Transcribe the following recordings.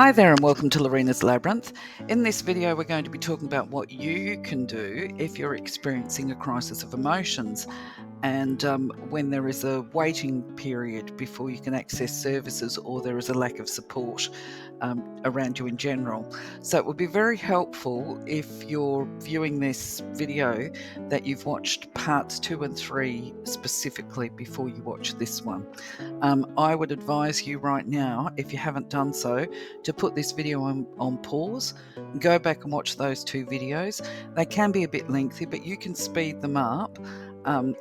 Hi there and welcome to Lorena's Labyrinth. In this video we're going to be talking about what you can do if you're experiencing a crisis of emotions and when there is a waiting period before you can access services or there is a lack of support around you in general. So it would be very helpful if you're viewing this video that you've watched parts 2 and 3 specifically before you watch this one. I would advise you right now, if you haven't done so, to put this video on pause, go back and watch those 2 videos. They can be a bit lengthy, but you can speed them up,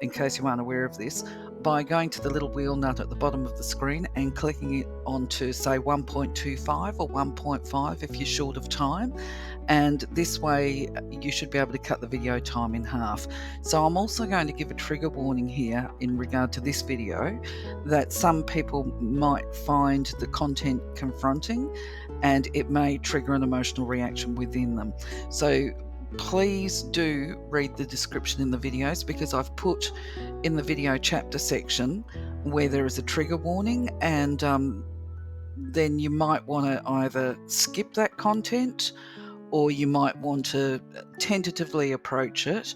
in case you aren't aware of this, by going to the little wheel nut at the bottom of the screen and clicking it onto, say, 1.25 or 1.5 if you're short of time. And this way you should be able to cut the video time in half. So I'm also going to give a trigger warning here in regard to this video that some people might find the content confronting and it may trigger an emotional reaction within them. So please do read the description in the videos, because I've put in the video chapter section where there is a trigger warning, and then you might want to either skip that content or you might want to tentatively approach it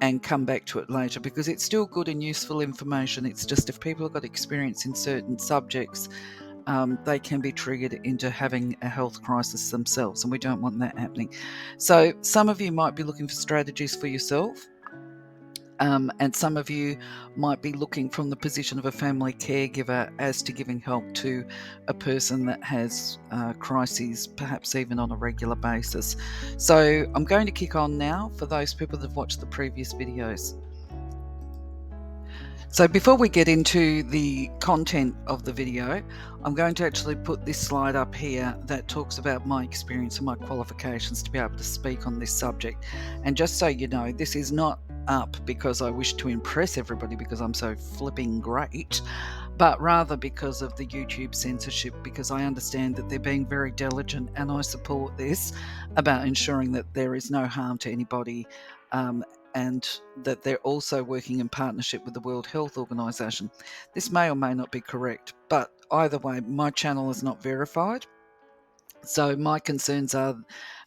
and come back to it later, because it's still good and useful information. It's just if people have got experience in certain subjects, they can be triggered into having a health crisis themselves, and we don't want that happening. So some of you might be looking for strategies for yourself, and some of you might be looking from the position of a family caregiver as to giving help to a person that has crises, perhaps even on a regular basis. So I'm going to kick on now for those people that have watched the previous videos. So before we get into the content of the video, I'm going to actually put this slide up here that talks about my experience and my qualifications to be able to speak on this subject. And just so you know, this is not up because I wish to impress everybody because I'm so flipping great, but rather because of the YouTube censorship, because I understand that they're being very diligent, and I support this about ensuring that there is no harm to anybody, and that they're also working in partnership with the World Health Organization. This may or may not be correct, but either way, my channel is not verified. So my concerns are,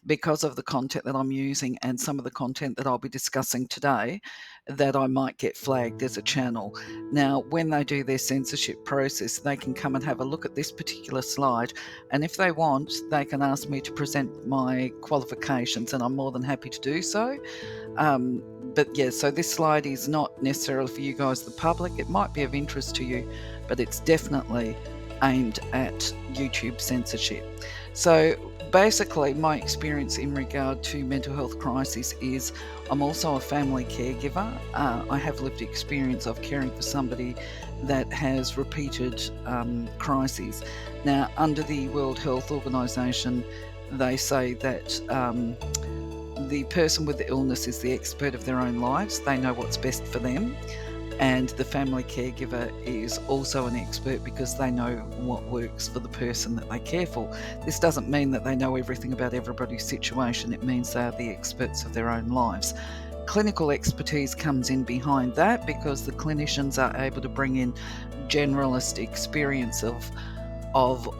because of the content that I'm using and some of the content that I'll be discussing today, that I might get flagged as a channel. Now, when they do their censorship process, they can come and have a look at this particular slide, and if they want, they can ask me to present my qualifications, and I'm more than happy to do so. But yeah, so this slide is not necessarily for you guys, the public. It might be of interest to you, but it's definitely aimed at YouTube censorship. So basically, my experience in regard to mental health crises is I'm also a family caregiver. I have lived experience of caring for somebody that has repeated crises. Now, under the World Health Organization, they say that the person with the illness is the expert of their own lives. They know what's best for them. And the family caregiver is also an expert because they know what works for the person that they care for. This doesn't mean that they know everything about everybody's situation. It means they are the experts of their own lives. Clinical expertise comes in behind that, because the clinicians are able to bring in generalist experience of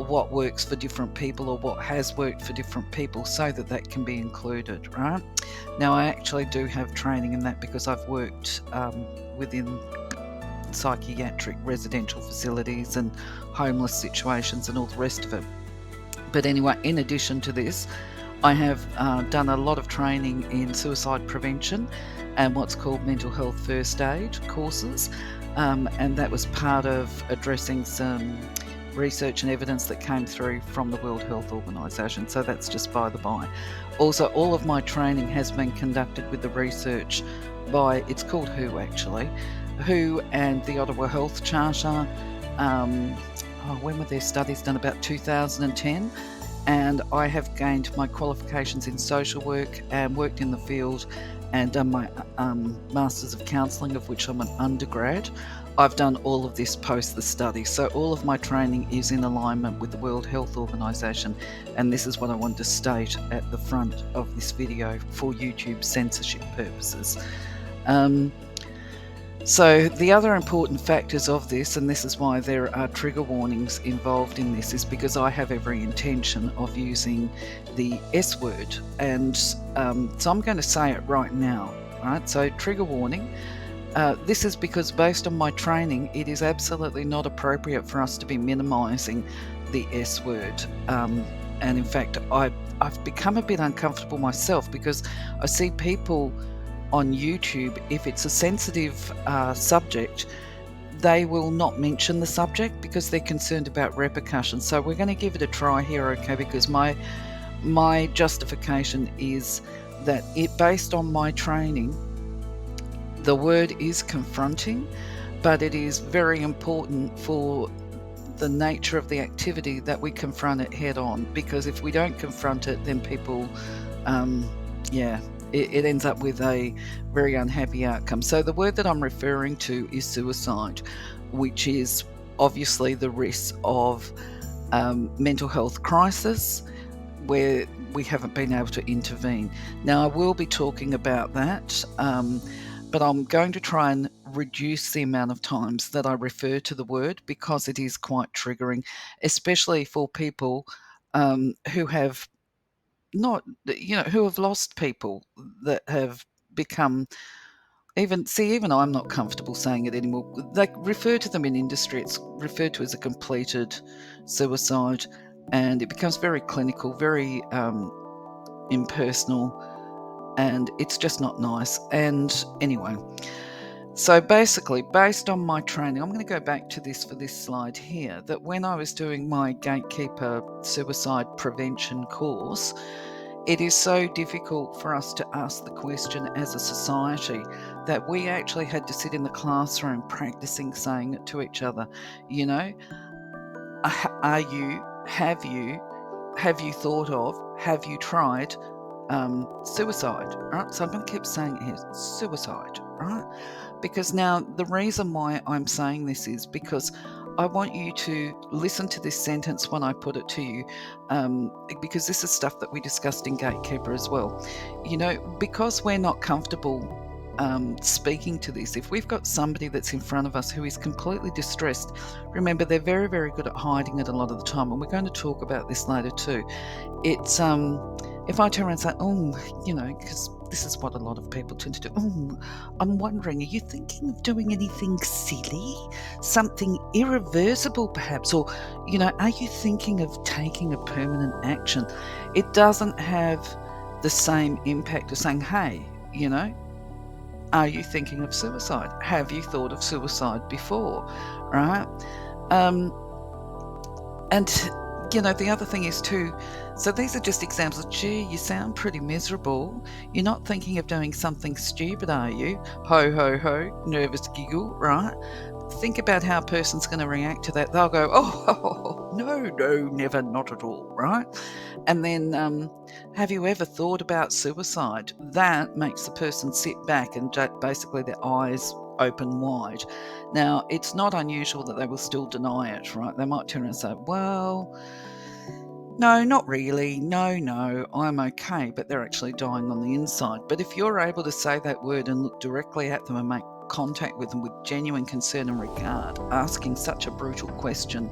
what works for different people or what has worked for different people, so that can be included, right? Now, I actually do have training in that because I've worked within psychiatric residential facilities and homeless situations and all the rest of it. But anyway, in addition to this, I have done a lot of training in suicide prevention and what's called mental health first aid courses, and that was part of addressing some research and evidence that came through from the World Health Organization. So that's just by the by. Also, all of my training has been conducted with the research by, it's called WHO actually, WHO and the Ottawa Health Charter. When were their studies done? About 2010. And I have gained my qualifications in social work and worked in the field and done my Masters of Counselling, of which I'm an undergrad. I've done all of this post the study, so all of my training is in alignment with the World Health Organization, and this is what I want to state at the front of this video for YouTube censorship purposes. So the other important factors of this, and this is why there are trigger warnings involved in this, is because I have every intention of using the S word. And so I'm going to say it right now, right? So trigger warning. This is because based on my training, it is absolutely not appropriate for us to be minimizing the S word. And in fact, I've become a bit uncomfortable myself because I see people on YouTube, if it's a sensitive subject, they will not mention the subject because they're concerned about repercussions. So we're going to give it a try here, okay? Because my justification is that based on my training, the word is confronting, but it is very important for the nature of the activity that we confront it head on. Because if we don't confront it, then people, it ends up with a very unhappy outcome. So the word that I'm referring to is suicide, which is obviously the risk of mental health crisis where we haven't been able to intervene. Now, I will be talking about that, but I'm going to try and reduce the amount of times that I refer to the word because it is quite triggering, especially for people who have who have lost people that have become even I'm not comfortable saying it anymore. They refer to them in industry, it's referred to as a completed suicide, and it becomes very clinical, very impersonal, and it's just not nice. And anyway, so basically, based on my training, I'm going to go back to this for this slide here, that when I was doing my Gatekeeper suicide prevention course, it is so difficult for us to ask the question as a society that we actually had to sit in the classroom practicing saying it to each other. You know, have you thought of, have you tried suicide? Right? So I'm going to keep saying it here, suicide, right? Because now the reason why I'm saying this is because I want you to listen to this sentence when I put it to you, because this is stuff that we discussed in Gatekeeper as well. You know, because we're not comfortable speaking to this, if we've got somebody that's in front of us who is completely distressed, remember they're very, very good at hiding it a lot of the time, and we're going to talk about this later too. It's if I turn around and say, because this is what a lot of people tend to do. Oh, I'm wondering, are you thinking of doing anything silly? Something irreversible, perhaps? Or, are you thinking of taking a permanent action? It doesn't have the same impact as saying, hey, are you thinking of suicide? Have you thought of suicide before? Right? And the other thing is too, so these are just examples. Gee, you sound pretty miserable. You're not thinking of doing something stupid, are you? Ho, ho, ho, nervous giggle, right? Think about how a person's going to react to that. They'll go, oh, no, never, not at all, right? And then, have you ever thought about suicide? That makes the person sit back and basically their eyes open wide. Now, it's not unusual that they will still deny it, right? They might turn around and say, well, no, not really. No, I'm okay. But they're actually dying on the inside. But if you're able to say that word and look directly at them and make contact with them with genuine concern and regard, asking such a brutal question,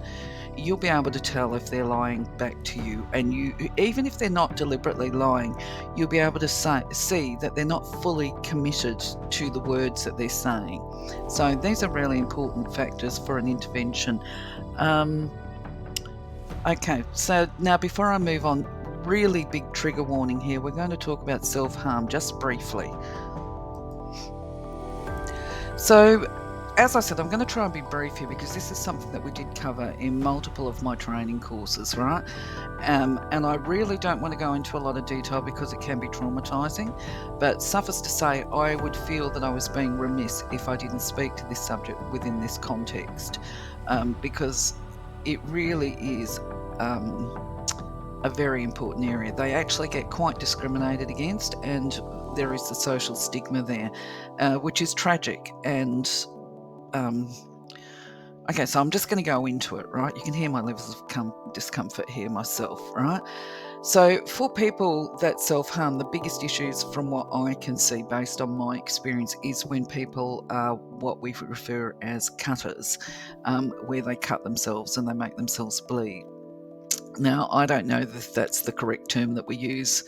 you'll be able to tell if they're lying back to you. And even if they're not deliberately lying, you'll be able to see that they're not fully committed to the words that they're saying. So these are really important factors for an intervention. Okay, so now before I move on, really big trigger warning here. We're going to talk about self-harm just briefly. So, as I said, I'm going to try and be brief here because this is something that we did cover in multiple of my training courses, right? And I really don't want to go into a lot of detail because it can be traumatizing. But suffice to say, I would feel that I was being remiss if I didn't speak to this subject within this context, because it really is a very important area. They actually get quite discriminated against, and there is the social stigma there, which is tragic. And okay, so I'm just going to go into it, right? You can hear my levels of discomfort here myself, right? So, for people that self harm, the biggest issues from what I can see based on my experience is when people are what we refer as cutters, where they cut themselves and they make themselves bleed. Now, I don't know if that's the correct term that we use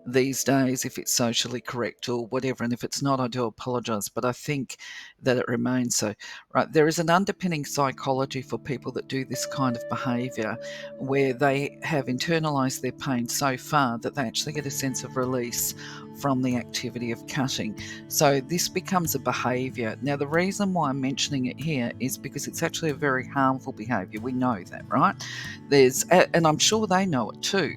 these days, if it's socially correct or whatever. And if it's not, I do apologise, but I think that it remains so. Right, there is an underpinning psychology for people that do this kind of behaviour where they have internalised their pain so far that they actually get a sense of release from the activity of cutting. So this becomes a behaviour. Now, the reason why I'm mentioning it here is because it's actually a very harmful behaviour. We know that, right? And I'm sure they know it too.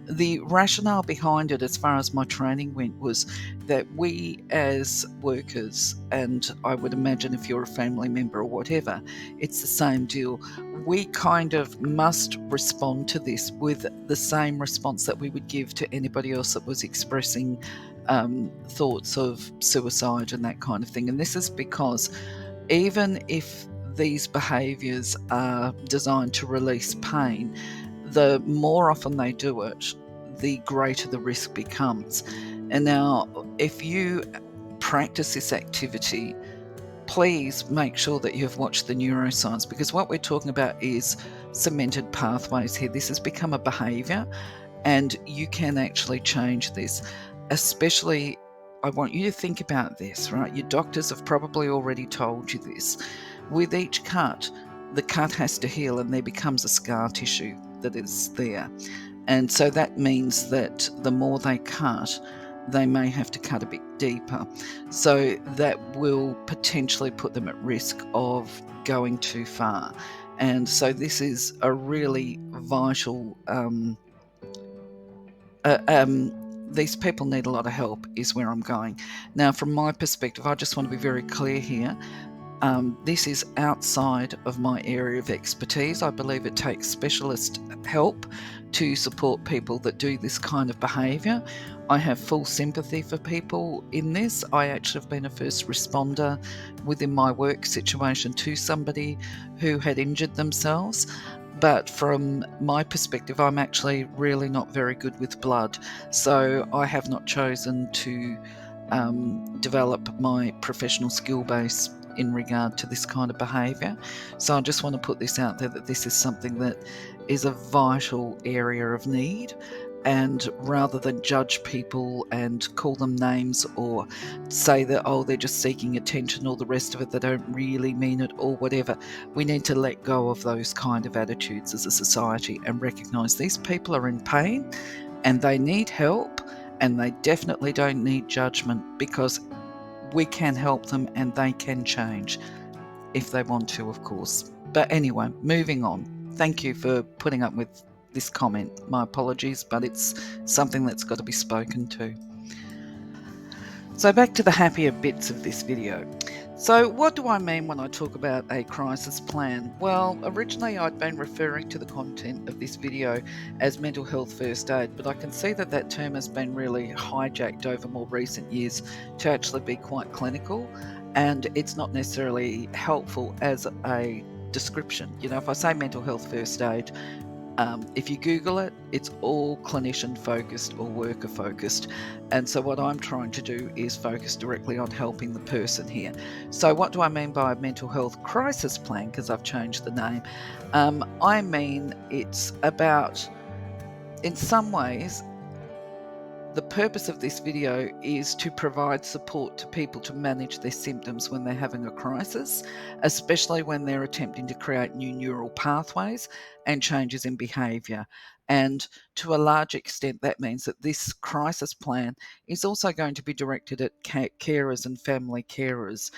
The rationale behind it, as far as my training went, was that we as workers, and I would imagine if you're a family member or whatever, it's the same deal. We kind of must respond to this with the same response that we would give to anybody else that was expressing thoughts of suicide and that kind of thing. And this is because even if these behaviours are designed to release pain, the more often they do it, the greater the risk becomes. And now, if you practice this activity, please make sure that you've watched the neuroscience, because what we're talking about is cemented pathways here. This has become a behaviour, and you can actually change this. Especially, I want you to think about this, right? Your doctors have probably already told you this. With each cut, the cut has to heal and there becomes a scar tissue that is there. And so that means that the more they cut, they may have to cut a bit deeper. So that will potentially put them at risk of going too far. And so this is a really vital these people need a lot of help, is where I'm going. Now, from my perspective, I just want to be very clear here. This is outside of my area of expertise. I believe it takes specialist help to support people that do this kind of behaviour. I have full sympathy for people in this. I actually have been a first responder within my work situation to somebody who had injured themselves. But from my perspective, I'm actually really not very good with blood. So I have not chosen to develop my professional skill base in regard to this kind of behaviour. So I just want to put this out there that this is something that is a vital area of need. And rather than judge people and call them names or say that, oh, they're just seeking attention or the rest of it, they don't really mean it or whatever, we need to let go of those kind of attitudes as a society and recognise these people are in pain and they need help, and they definitely don't need judgment, because we can help them and they can change if they want to, of course. But anyway, moving on. Thank you for putting up with this comment. My apologies, but it's something that's got to be spoken to. So back to the happier bits of this video. So what do I mean when I talk about a crisis plan? Well, originally I'd been referring to the content of this video as mental health first aid, but I can see that that term has been really hijacked over more recent years to actually be quite clinical, and it's not necessarily helpful as a description. You know, if I say mental health first aid, if you Google it, it's all clinician focused or worker focused. And so, what I'm trying to do is focus directly on helping the person here. So, what do I mean by a mental health crisis plan? Because I've changed the name. I mean, it's about, in some ways, the purpose of this video is to provide support to people to manage their symptoms when they're having a crisis, especially when they're attempting to create new neural pathways and changes in behaviour. And to a large extent, that means that this crisis plan is also going to be directed at carers and family carers.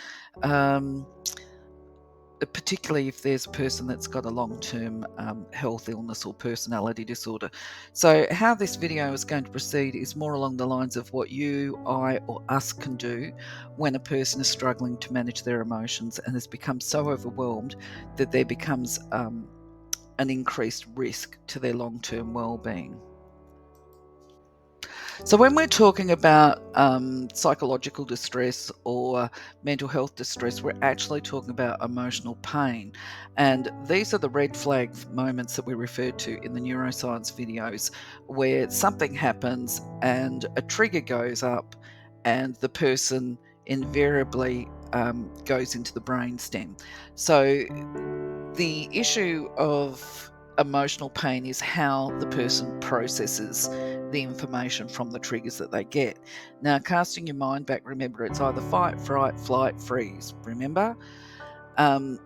Particularly if there's a person that's got a long-term health illness or personality disorder. So how this video is going to proceed is more along the lines of what you, I, or us can do when a person is struggling to manage their emotions and has become so overwhelmed that there becomes an increased risk to their long-term well-being. So when we're talking about psychological distress or mental health distress, we're actually talking about emotional pain. And these are the red flag moments that we referred to in the neuroscience videos, where something happens and a trigger goes up and the person invariably goes into the brainstem. So the issue of emotional pain is how the person processes the information from the triggers that they get. Now, casting your mind back, remember it's either fight, fright, flight, freeze. Remember? Um,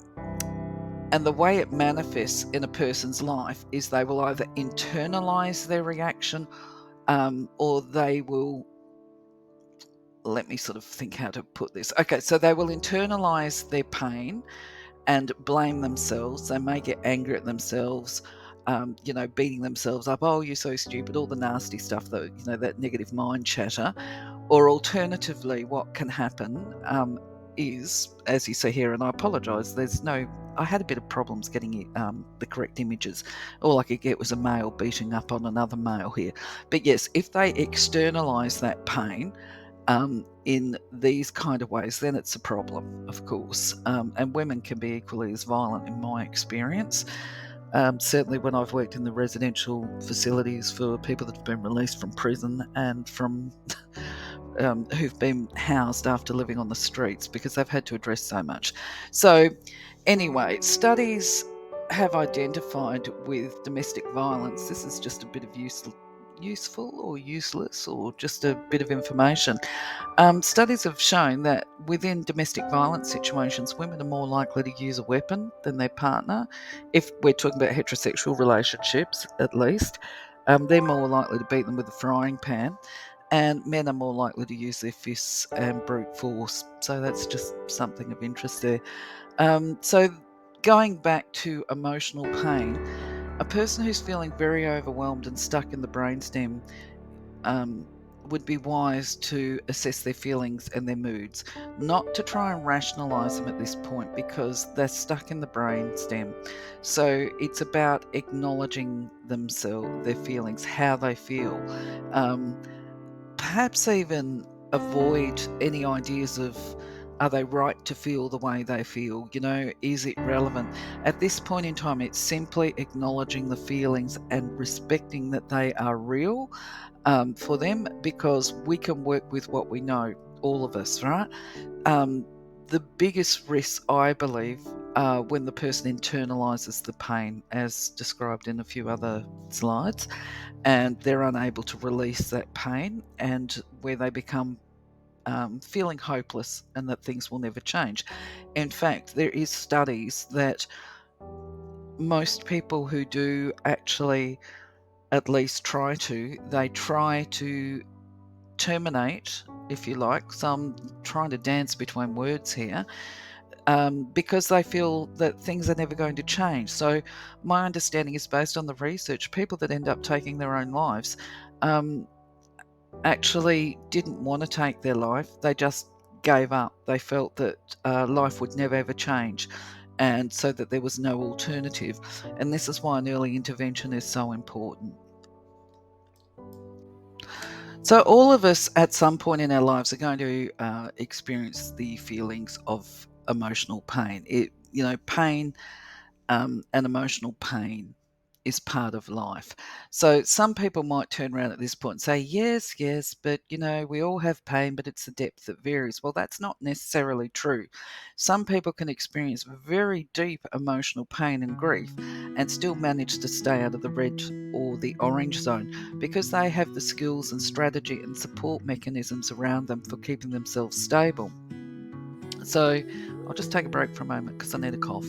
and the way it manifests in a person's life is they will either internalize their reaction or they will. Let me sort of think how to put this. Okay, so they will internalize their pain and blame themselves. They may get angry at themselves, beating themselves up. Oh, you're so stupid, all the nasty stuff, that, that negative mind chatter. Or alternatively, what can happen is, as you see here, and I apologise, I had a bit of problems getting the correct images. All I could get was a male beating up on another male here. But yes, if they externalise that pain, in these kind of ways, then it's a problem, of course. And women can be equally as violent, in my experience. Certainly, when I've worked in the residential facilities for people that have been released from prison and from who've been housed after living on the streets because they've had to address so much. So, anyway, studies have identified with domestic violence. This is just a bit of useful or useless or just a bit of information. Studies have shown that within domestic violence situations, women are more likely to use a weapon than their partner. If we're talking about heterosexual relationships, at least, they're more likely to beat them with a frying pan, and men are more likely to use their fists and brute force. So that's just something of interest there. So going back to emotional pain, a person who's feeling very overwhelmed and stuck in the brainstem would be wise to assess their feelings and their moods, not to try and rationalize them at this point because they're stuck in the brain stem. So it's about acknowledging themselves, their feelings, how they feel. Perhaps even avoid any ideas of, are they right to feel the way they feel? Is it relevant? At this point in time, it's simply acknowledging the feelings and respecting that they are real for them, because we can work with what we know, all of us, right? The biggest risk, I believe, when the person internalizes the pain, as described in a few other slides, and they're unable to release that pain, and where they become feeling hopeless and that things will never change. In fact, there is studies that most people who do actually at least try to terminate, if you like. So I'm trying to dance between words here, because they feel that things are never going to change. So my understanding is, based on the research, people that end up taking their own lives actually didn't want to take their life. They just gave up. They felt that life would never ever change, and so that there was no alternative. And this is why an early intervention is so important. So all of us at some point in our lives are going to experience the feelings of emotional pain. Pain and emotional pain is part of life. So some people might turn around at this point and say, yes, yes, but we all have pain, but it's the depth that varies. Well, that's not necessarily true. Some people can experience very deep emotional pain and grief and still manage to stay out of the red or the orange zone, because they have the skills and strategy and support mechanisms around them for keeping themselves stable. So I'll just take a break for a moment because I need a cough.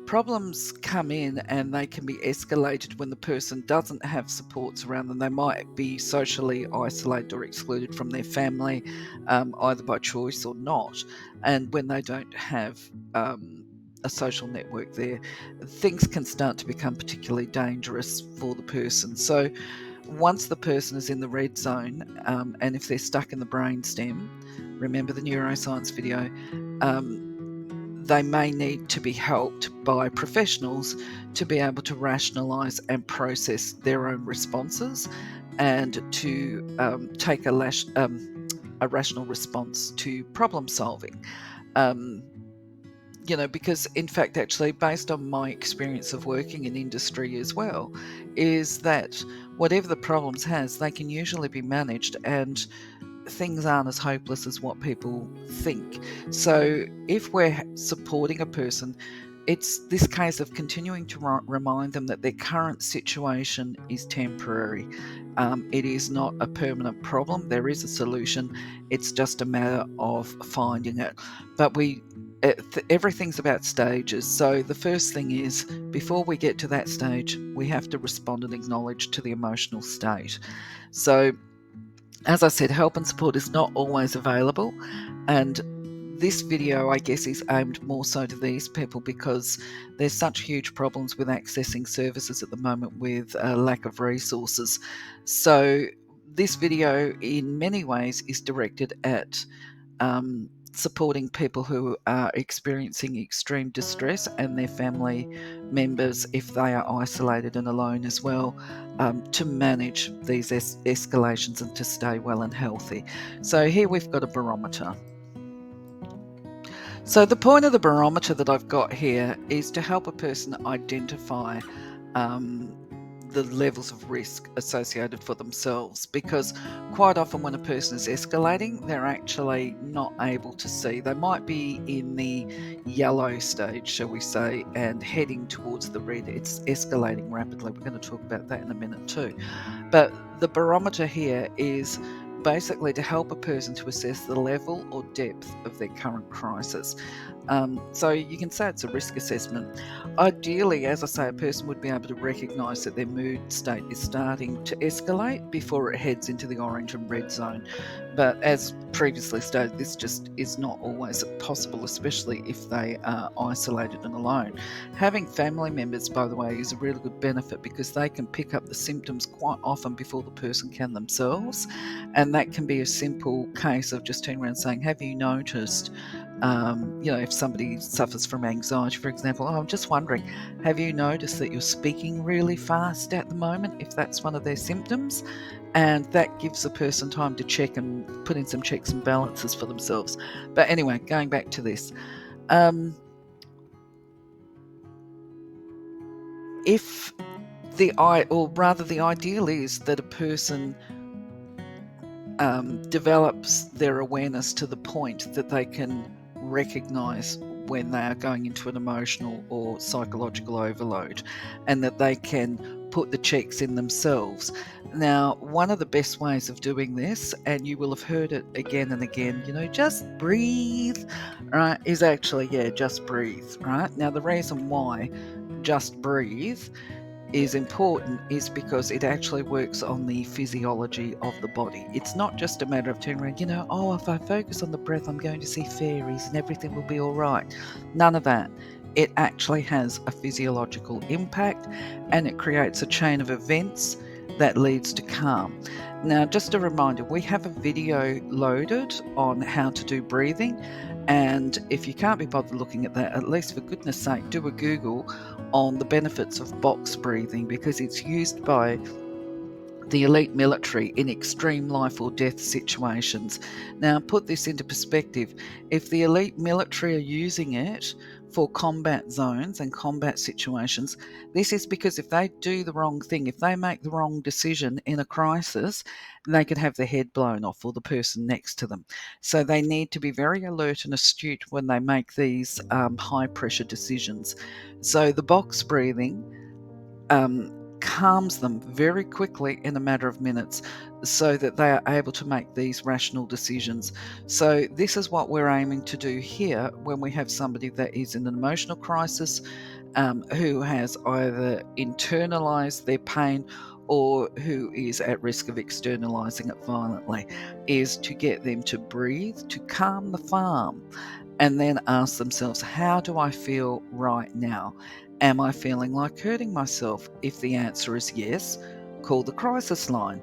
Problems come in and they can be escalated when the person doesn't have supports around them. They might be socially isolated or excluded from their family, either by choice or not. And when they don't have a social network there, things can start to become particularly dangerous for the person. So once the person is in the red zone, and if they're stuck in the brainstem, remember the neuroscience video, they may need to be helped by professionals to be able to rationalize and process their own responses and to take a rational response to problem solving. Because in fact, actually, based on my experience of working in industry as well, is that whatever the problems has, they can usually be managed, and things aren't as hopeless as what people think. So if we're supporting a person, it's this case of continuing to remind them that their current situation is temporary. It is not a permanent problem. There is a solution. It's just a matter of finding it. But everything's about stages. So the first thing is, before we get to that stage, we have to respond and acknowledge to the emotional state. So as I said, help and support is not always available, and this video, I guess, is aimed more so to these people because there's such huge problems with accessing services at the moment with lack of resources. So this video, in many ways, is directed at supporting people who are experiencing extreme distress and their family members, if they are isolated and alone as well, to manage these escalations and to stay well and healthy. So here we've got a barometer. So the point of the barometer that I've got here is to help a person identify the levels of risk associated for themselves, because quite often when a person is escalating, they're actually not able to see. They might be in the yellow stage, shall we say, and heading towards the red. It's escalating rapidly. We're going to talk about that in a minute too. But the barometer here is basically to help a person to assess the level or depth of their current crisis. So you can say it's a risk assessment. Ideally, as I say, a person would be able to recognise that their mood state is starting to escalate before it heads into the orange and red zone. But as previously stated, this just is not always possible, especially if they are isolated and alone. Having family members, by the way, is a really good benefit because they can pick up the symptoms quite often before the person can themselves. And that can be a simple case of just turning around and saying, have you noticed, if somebody suffers from anxiety, for example, I'm just wondering, have you noticed that you're speaking really fast at the moment, if that's one of their symptoms? And that gives the person time to check and put in some checks and balances for themselves. But anyway, going back to this. The ideal is that a person develops their awareness to the point that they can recognize when they are going into an emotional or psychological overload, and that they can put the checks in themselves. Now, one of the best ways of doing this, and you will have heard it again and again, just breathe, right, is actually, just breathe, right? Now, the reason why just breathe is important is because it actually works on the physiology of the body. It's not just a matter of turning around, if I focus on the breath, I'm going to see fairies and everything will be all right. None of that. It actually has a physiological impact, and it creates a chain of events that leads to calm. Now, just a reminder, we have a video loaded on how to do breathing. And if you can't be bothered looking at that, at least for goodness sake, do a Google on the benefits of box breathing, because it's used by the elite military in extreme life or death situations. Now, put this into perspective. If the elite military are using it for combat zones and combat situations, this is because if they do the wrong thing, if they make the wrong decision in a crisis, they could have their head blown off or the person next to them. So they need to be very alert and astute when they make these high pressure decisions. So the box breathing calms them very quickly in a matter of minutes so that they are able to make these rational decisions. So this is what we're aiming to do here when we have somebody that is in an emotional crisis, who has either internalized their pain or who is at risk of externalizing it violently, is to get them to breathe, to calm the farm, and then ask themselves, how do I feel right now? Am I feeling like hurting myself? If the answer is yes, call the crisis line,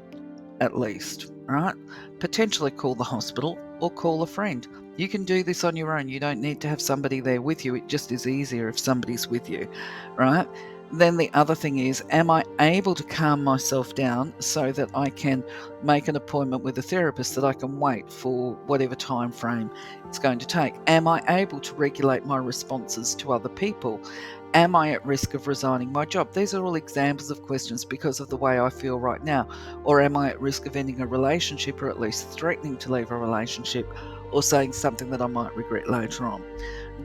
at least, right? Potentially call the hospital or call a friend. You can do this on your own. You don't need to have somebody there with you. It just is easier if somebody's with you, right? Then the other thing is, am I able to calm myself down so that I can make an appointment with a therapist that I can wait for whatever time frame it's going to take? Am I able to regulate my responses to other people? Am I at risk of resigning my job? These are all examples of questions because of the way I feel right now. Or am I at risk of ending a relationship, or at least threatening to leave a relationship, or saying something that I might regret later on?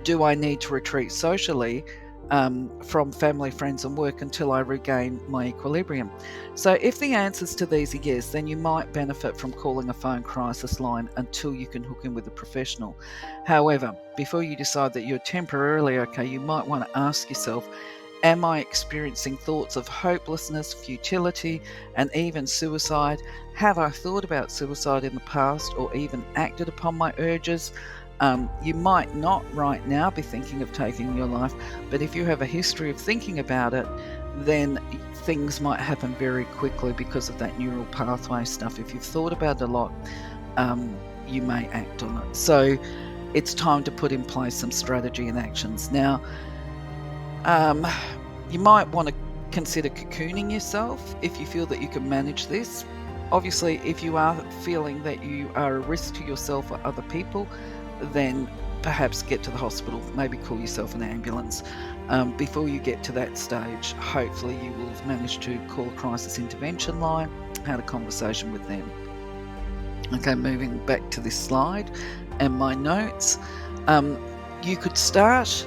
Do I need to retreat socially from family, friends, and work until I regain my equilibrium? So, if the answers to these are yes, then you might benefit from calling a phone crisis line until you can hook in with a professional. However, before you decide that you're temporarily okay, you might want to ask yourself, am I experiencing thoughts of hopelessness, futility, and even suicide? Have I thought about suicide in the past or even acted upon my urges? You might not right now be thinking of taking your life, but if you have a history of thinking about it, then things might happen very quickly because of that neural pathway stuff. If you've thought about it a lot, you may act on it. So it's time to put in place some strategy and actions. Now, you might want to consider cocooning yourself if you feel that you can manage this. Obviously, if you are feeling that you are a risk to yourself or other people, then perhaps get to the hospital, maybe call yourself an ambulance. Before you get to that stage, hopefully you will have managed to call a crisis intervention line, had a conversation with them. Okay, moving back to this slide and my notes. You could start.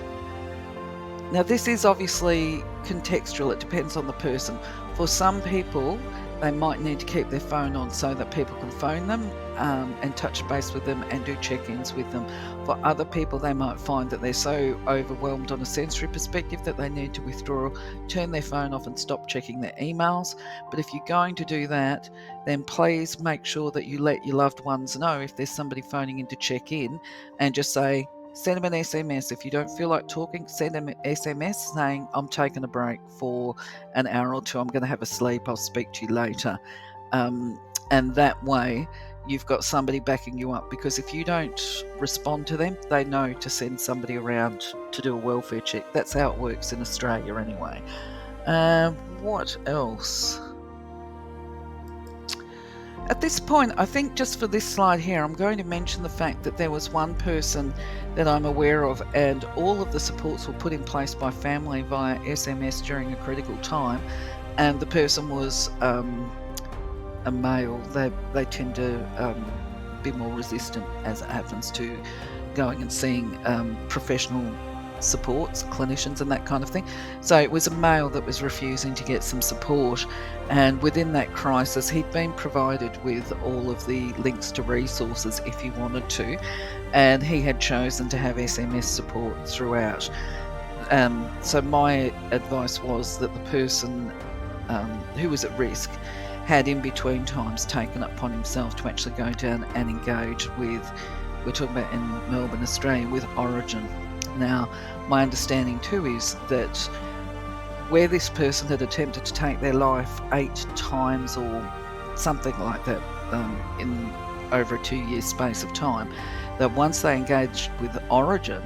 Now, this is obviously contextual, it depends on the person. For some people, they might need to keep their phone on so that people can phone them and touch base with them and do check-ins with them. For other people, they might find that they're so overwhelmed on a sensory perspective that they need to withdraw, turn their phone off and stop checking their emails. But if you're going to do that, then please make sure that you let your loved ones know if there's somebody phoning in to check in, and just say, send them an SMS. If you don't feel like talking, send them an SMS saying, I'm taking a break for an hour or two. I'm going to have a sleep. I'll speak to you later. And that way, you've got somebody backing you up, because if you don't respond to them, they know to send somebody around to do a welfare check. That's how it works in Australia anyway. What else? At this point, I think just for this slide here, I'm going to mention the fact that there was one person that I'm aware of, and all of the supports were put in place by family via SMS during a critical time, and the person was a male. They tend to be more resistant, as it happens, to going and seeing professional supports, clinicians and that kind of thing. So it was a male that was refusing to get some support, and within that crisis he'd been provided with all of the links to resources if he wanted to, and he had chosen to have SMS support throughout. So my advice was that the person who was at risk had in between times taken it upon himself to actually go down and engage with, we're talking about in Melbourne, Australia, with Origin. Now, my understanding too is that where this person had attempted to take their life 8 times or something like that in over a 2-year space of time, that once they engaged with Origin,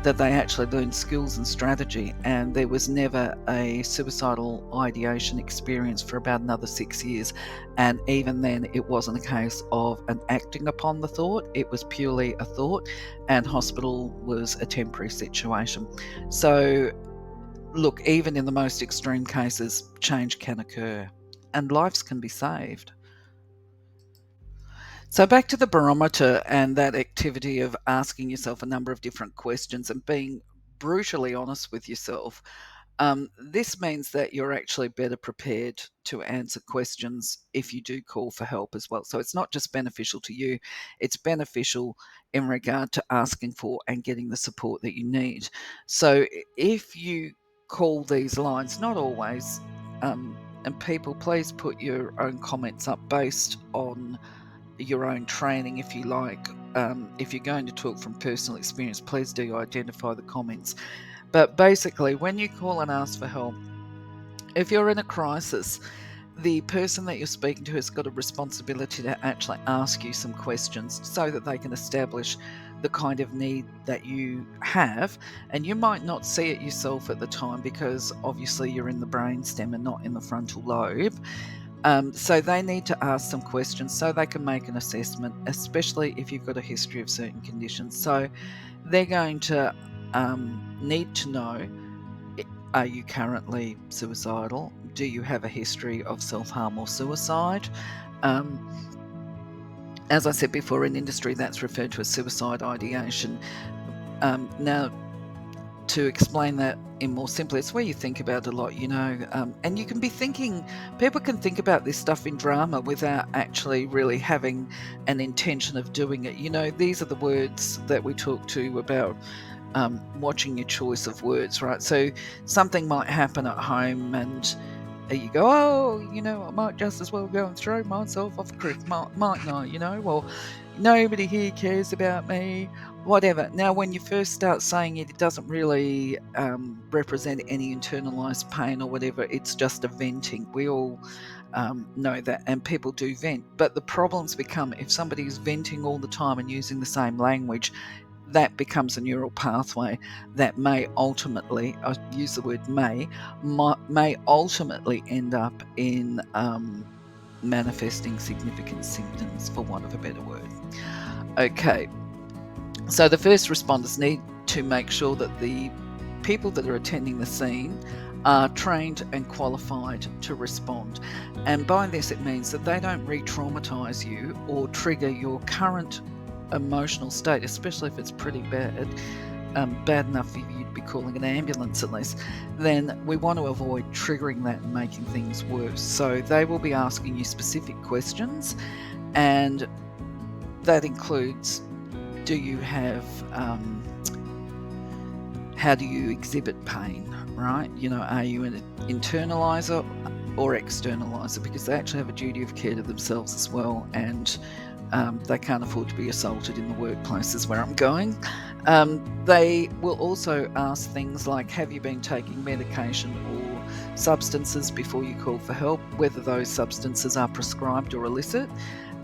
that they actually learned skills and strategy, and there was never a suicidal ideation experience for about another 6 years. And even then, it wasn't a case of an acting upon the thought, it was purely a thought, and hospital was a temporary situation. So look, even in the most extreme cases, change can occur and lives can be saved. So back to the barometer and that activity of asking yourself a number of different questions and being brutally honest with yourself. This means that you're actually better prepared to answer questions if you do call for help as well. So it's not just beneficial to you, it's beneficial in regard to asking for and getting the support that you need. So if you call these lines, not always, and people, please put your own comments up based on your own training if you like. If you're going to talk from personal experience, please do identify the comments. But basically, when you call and ask for help, if you're in a crisis the person that you're speaking to has got a responsibility to actually ask you some questions so that they can establish the kind of need that you have. And you might not see it yourself at the time because obviously you're in the brainstem and not in the frontal lobe. So they need to ask some questions so they can make an assessment, especially if you've got a history of certain conditions. So they're going to need to know, are you currently suicidal? Do you have a history of self-harm or suicide? As I said before, in industry, that's referred to as suicide ideation. Now, to explain that in more simply, it's where you think about a lot, and you can be thinking, people can think about this stuff in drama without actually really having an intention of doing it. These are the words that we talk to about watching your choice of words, right? So something might happen at home and you go, oh, I might just as well go and throw myself off a cliff, mightn't I? Well, nobody here cares about me, whatever. Now, when you first start saying it, it doesn't really represent any internalized pain or whatever. It's just a venting. We all know that, and people do vent. But the problems become if somebody is venting all the time and using the same language, that becomes a neural pathway that may ultimately, I use the word may ultimately end up in manifesting significant symptoms, for want of a better word. Okay, so the first responders need to make sure that the people that are attending the scene are trained and qualified to respond. And by this, it means that they don't re-traumatize you or trigger your current emotional state, especially if it's pretty bad, bad enough for you to be calling an ambulance at least, then we want to avoid triggering that and making things worse. So they will be asking you specific questions, and that includes, do you have, how do you exhibit pain, right? Are you an internalizer or externalizer? Because they actually have a duty of care to themselves as well, and they can't afford to be assaulted in the workplace is where I'm going. They will also ask things like, have you been taking medication or substances before you call for help, whether those substances are prescribed or illicit,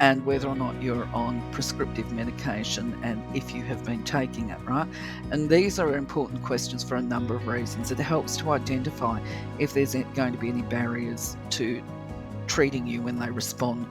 and whether or not you're on prescriptive medication and if you have been taking it, right? And these are important questions for a number of reasons. It helps to identify if there's going to be any barriers to treating you when they respond,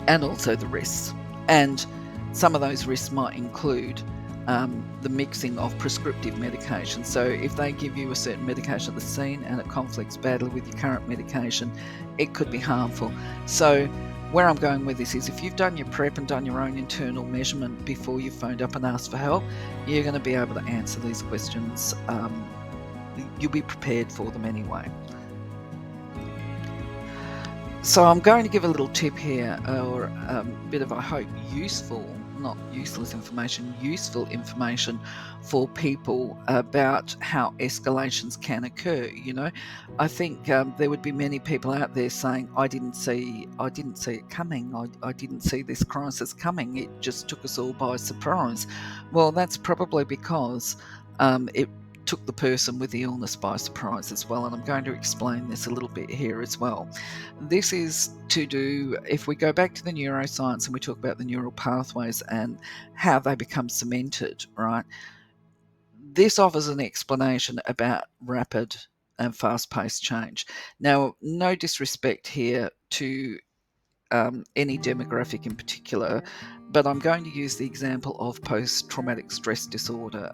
and also the risks. And some of those risks might include the mixing of prescriptive medication. So if they give you a certain medication at the scene and it conflicts badly with your current medication, it could be harmful. So where I'm going with this is, if you've done your prep and done your own internal measurement before you phoned up and asked for help, you're going to be able to answer these questions. You'll be prepared for them anyway. So I'm going to give a little tip here, or a bit of, I hope, useful, not useless information, useful information for people about how escalations can occur. I think there would be many people out there saying, I didn't see it coming. I didn't see this crisis coming. It just took us all by surprise. Well, that's probably because it took the person with the illness by surprise as well, and I'm going to explain this a little bit here as well. This is to do, if we go back to the neuroscience and we talk about the neural pathways and how they become cemented, right? This offers an explanation about rapid and fast-paced change. Now, no disrespect here to any demographic in particular, but I'm going to use the example of post-traumatic stress disorder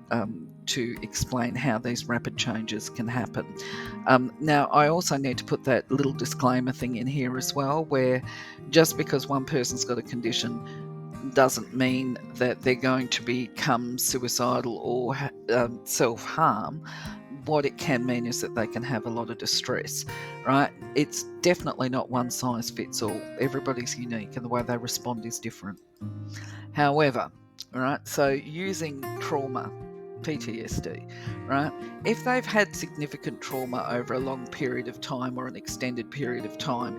to explain how these rapid changes can happen. Now, I also need to put that little disclaimer thing in here as well, where just because one person's got a condition doesn't mean that they're going to become suicidal or self-harm. What it can mean is that they can have a lot of distress, right? It's definitely not one size fits all. Everybody's unique and the way they respond is different. However, right, so using trauma, PTSD, right? If they've had significant trauma over a long period of time or an extended period of time,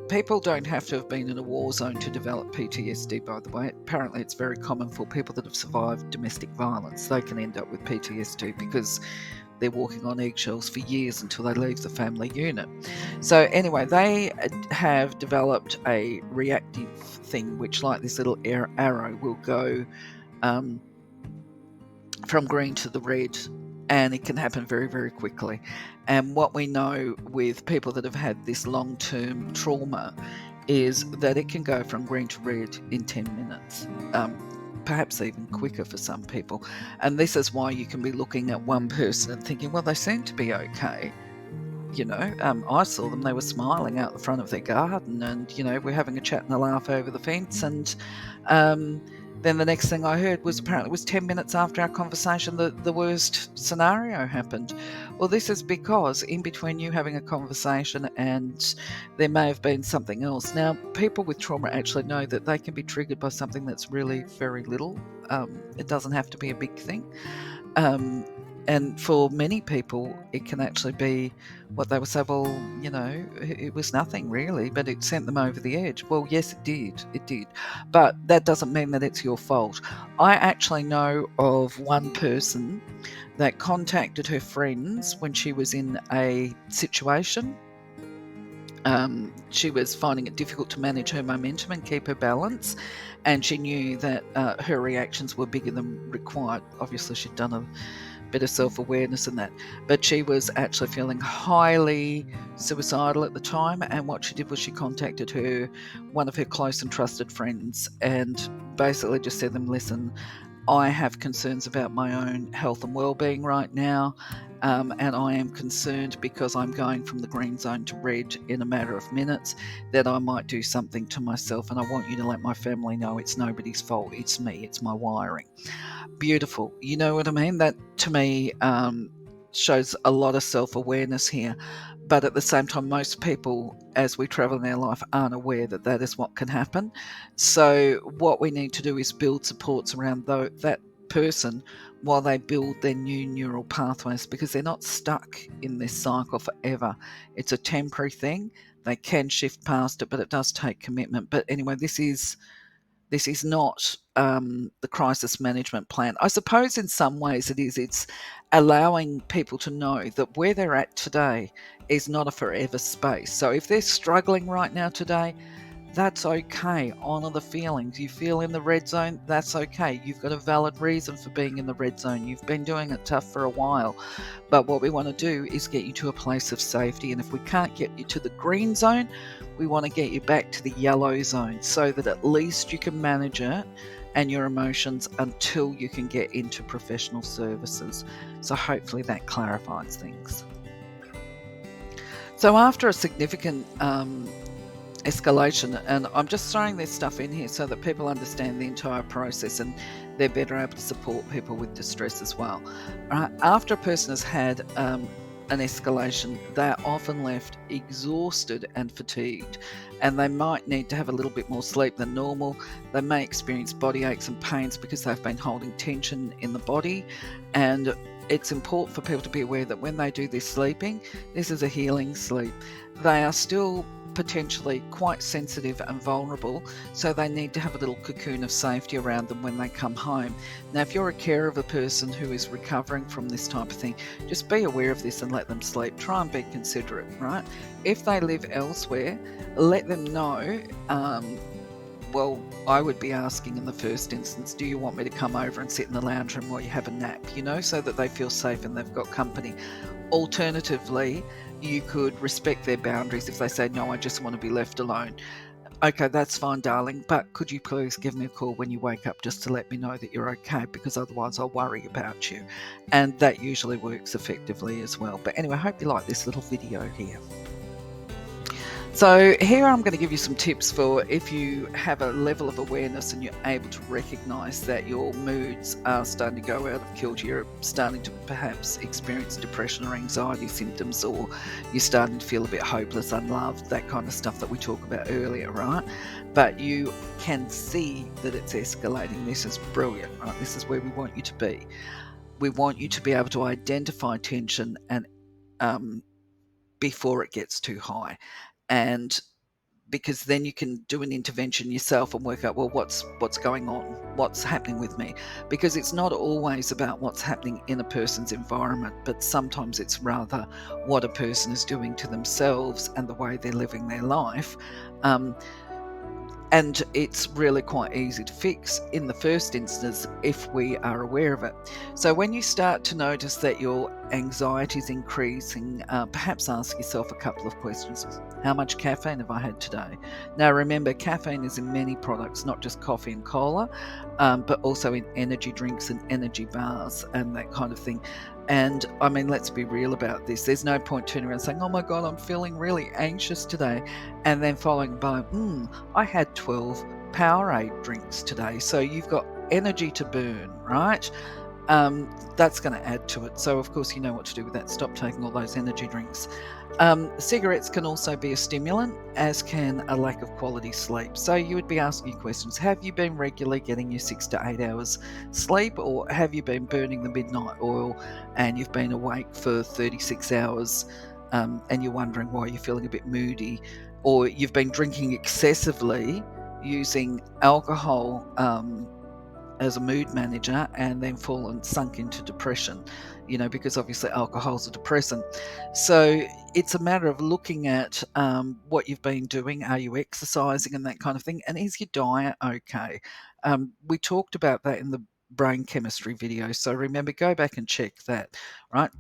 people don't have to have been in a war zone to develop PTSD, by the way. Apparently, it's very common for people that have survived domestic violence. They can end up with PTSD because they're walking on eggshells for years until they leave the family unit. So anyway, they have developed a reactive thing, which, like this little arrow, will go from green to the red, and it can happen very, very quickly. And what we know with people that have had this long-term trauma is that it can go from green to red in 10 minutes, perhaps even quicker for some people. And this is why you can be looking at one person and thinking, well, they seem to be okay. I saw them, they were smiling out the front of their garden, and, we're having a chat and a laugh over the fence. And then the next thing I heard was apparently it was 10 minutes after our conversation that the worst scenario happened. Well, this is because in between you having a conversation and there may have been something else. Now, people with trauma actually know that they can be triggered by something that's really very little. It doesn't have to be a big thing. And for many people, it can actually be what they would say, well, it was nothing really, but it sent them over the edge. Well, yes, it did. It did. But that doesn't mean that it's your fault. I actually know of one person that contacted her friends when she was in a situation. She was finding it difficult to manage her momentum and keep her balance, and she knew that her reactions were bigger than required. Obviously, she'd done a bit of self-awareness and that, but she was actually feeling highly suicidal at the time. And what she did was she contacted one of her close and trusted friends, and basically just said to them, listen, I have concerns about my own health and well-being right now, and I am concerned because I'm going from the green zone to red in a matter of minutes, that I might do something to myself, and I want you to let my family know it's nobody's fault, it's me, it's my wiring. Beautiful. You know what I mean? That, to me, shows a lot of self-awareness here. But at the same time, most people, as we travel in their life, aren't aware that that is what can happen. So what we need to do is build supports around that person while they build their new neural pathways, because they're not stuck in this cycle forever. It's a temporary thing. They can shift past it, but it does take commitment. But anyway, this is not the crisis management plan. I suppose in some ways it is. It's allowing people to know that where they're at today is not a forever space. So if they're struggling right now today, that's okay. Honour the feelings. You feel in the red zone, that's okay. You've got a valid reason for being in the red zone. You've been doing it tough for a while. But what we want to do is get you to a place of safety. And if we can't get you to the green zone, we want to get you back to the yellow zone so that at least you can manage it and your emotions until you can get into professional services. So hopefully that clarifies things. So after a significant escalation, and I'm just throwing this stuff in here so that people understand the entire process and they're better able to support people with distress as well. After a person has had an escalation, they're often left exhausted and fatigued, and they might need to have a little bit more sleep than normal. They may experience body aches and pains because they've been holding tension in the body, and it's important for people to be aware that when they do this sleeping, this is a healing sleep. They are still potentially quite sensitive and vulnerable, so they need to have a little cocoon of safety around them when they come home. Now, if you're a carer of a person who is recovering from this type of thing, just be aware of this and let them sleep. Try and be considerate, right? If they live elsewhere, let them know. Well, I would be asking in the first instance, do you want me to come over and sit in the lounge room while you have a nap, so that they feel safe and they've got company. Alternatively, you could respect their boundaries. If they say, no, I just want to be left alone. Okay, that's fine, darling, but could you please give me a call when you wake up just to let me know that you're okay, because otherwise I'll worry about you. And that usually works effectively as well. But anyway, I hope you like this little video here. So here I'm going to give you some tips for if you have a level of awareness and you're able to recognise that your moods are starting to go out of kilter, you're starting to perhaps experience depression or anxiety symptoms, or you're starting to feel a bit hopeless, unloved, that kind of stuff that we talked about earlier, right? But you can see that it's escalating. This is brilliant, right? This is where we want you to be. We want you to be able to identify tension and before it gets too high. And because then you can do an intervention yourself and work out, well, what's going on, what's happening with me, because it's not always about what's happening in a person's environment, but sometimes it's rather what a person is doing to themselves and the way they're living their life. And it's really quite easy to fix in the first instance if we are aware of it. So when you start to notice that your anxiety is increasing, perhaps ask yourself a couple of questions. How much caffeine have I had today? Now remember, caffeine is in many products, not just coffee and cola, but also in energy drinks and energy bars and that kind of thing. And I mean, let's be real about this. There's no point turning around saying, oh my God, I'm feeling really anxious today, and then following by, I had 12 Powerade drinks today. So you've got energy to burn, right? That's going to add to it. So, of course, you know what to do with that. Stop taking all those energy drinks. Cigarettes can also be a stimulant, as can a lack of quality sleep. So you would be asking questions. Have you been regularly getting your 6 to 8 hours sleep, or have you been burning the midnight oil and you've been awake for 36 hours and you're wondering why you're feeling a bit moody, or you've been drinking excessively using alcohol as a mood manager and then sunk into depression, because obviously alcohol's a depressant. So it's a matter of looking at what you've been doing. Are you exercising and that kind of thing? And is your diet okay? We talked about that in the brain chemistry video. So remember, go back and check that, right?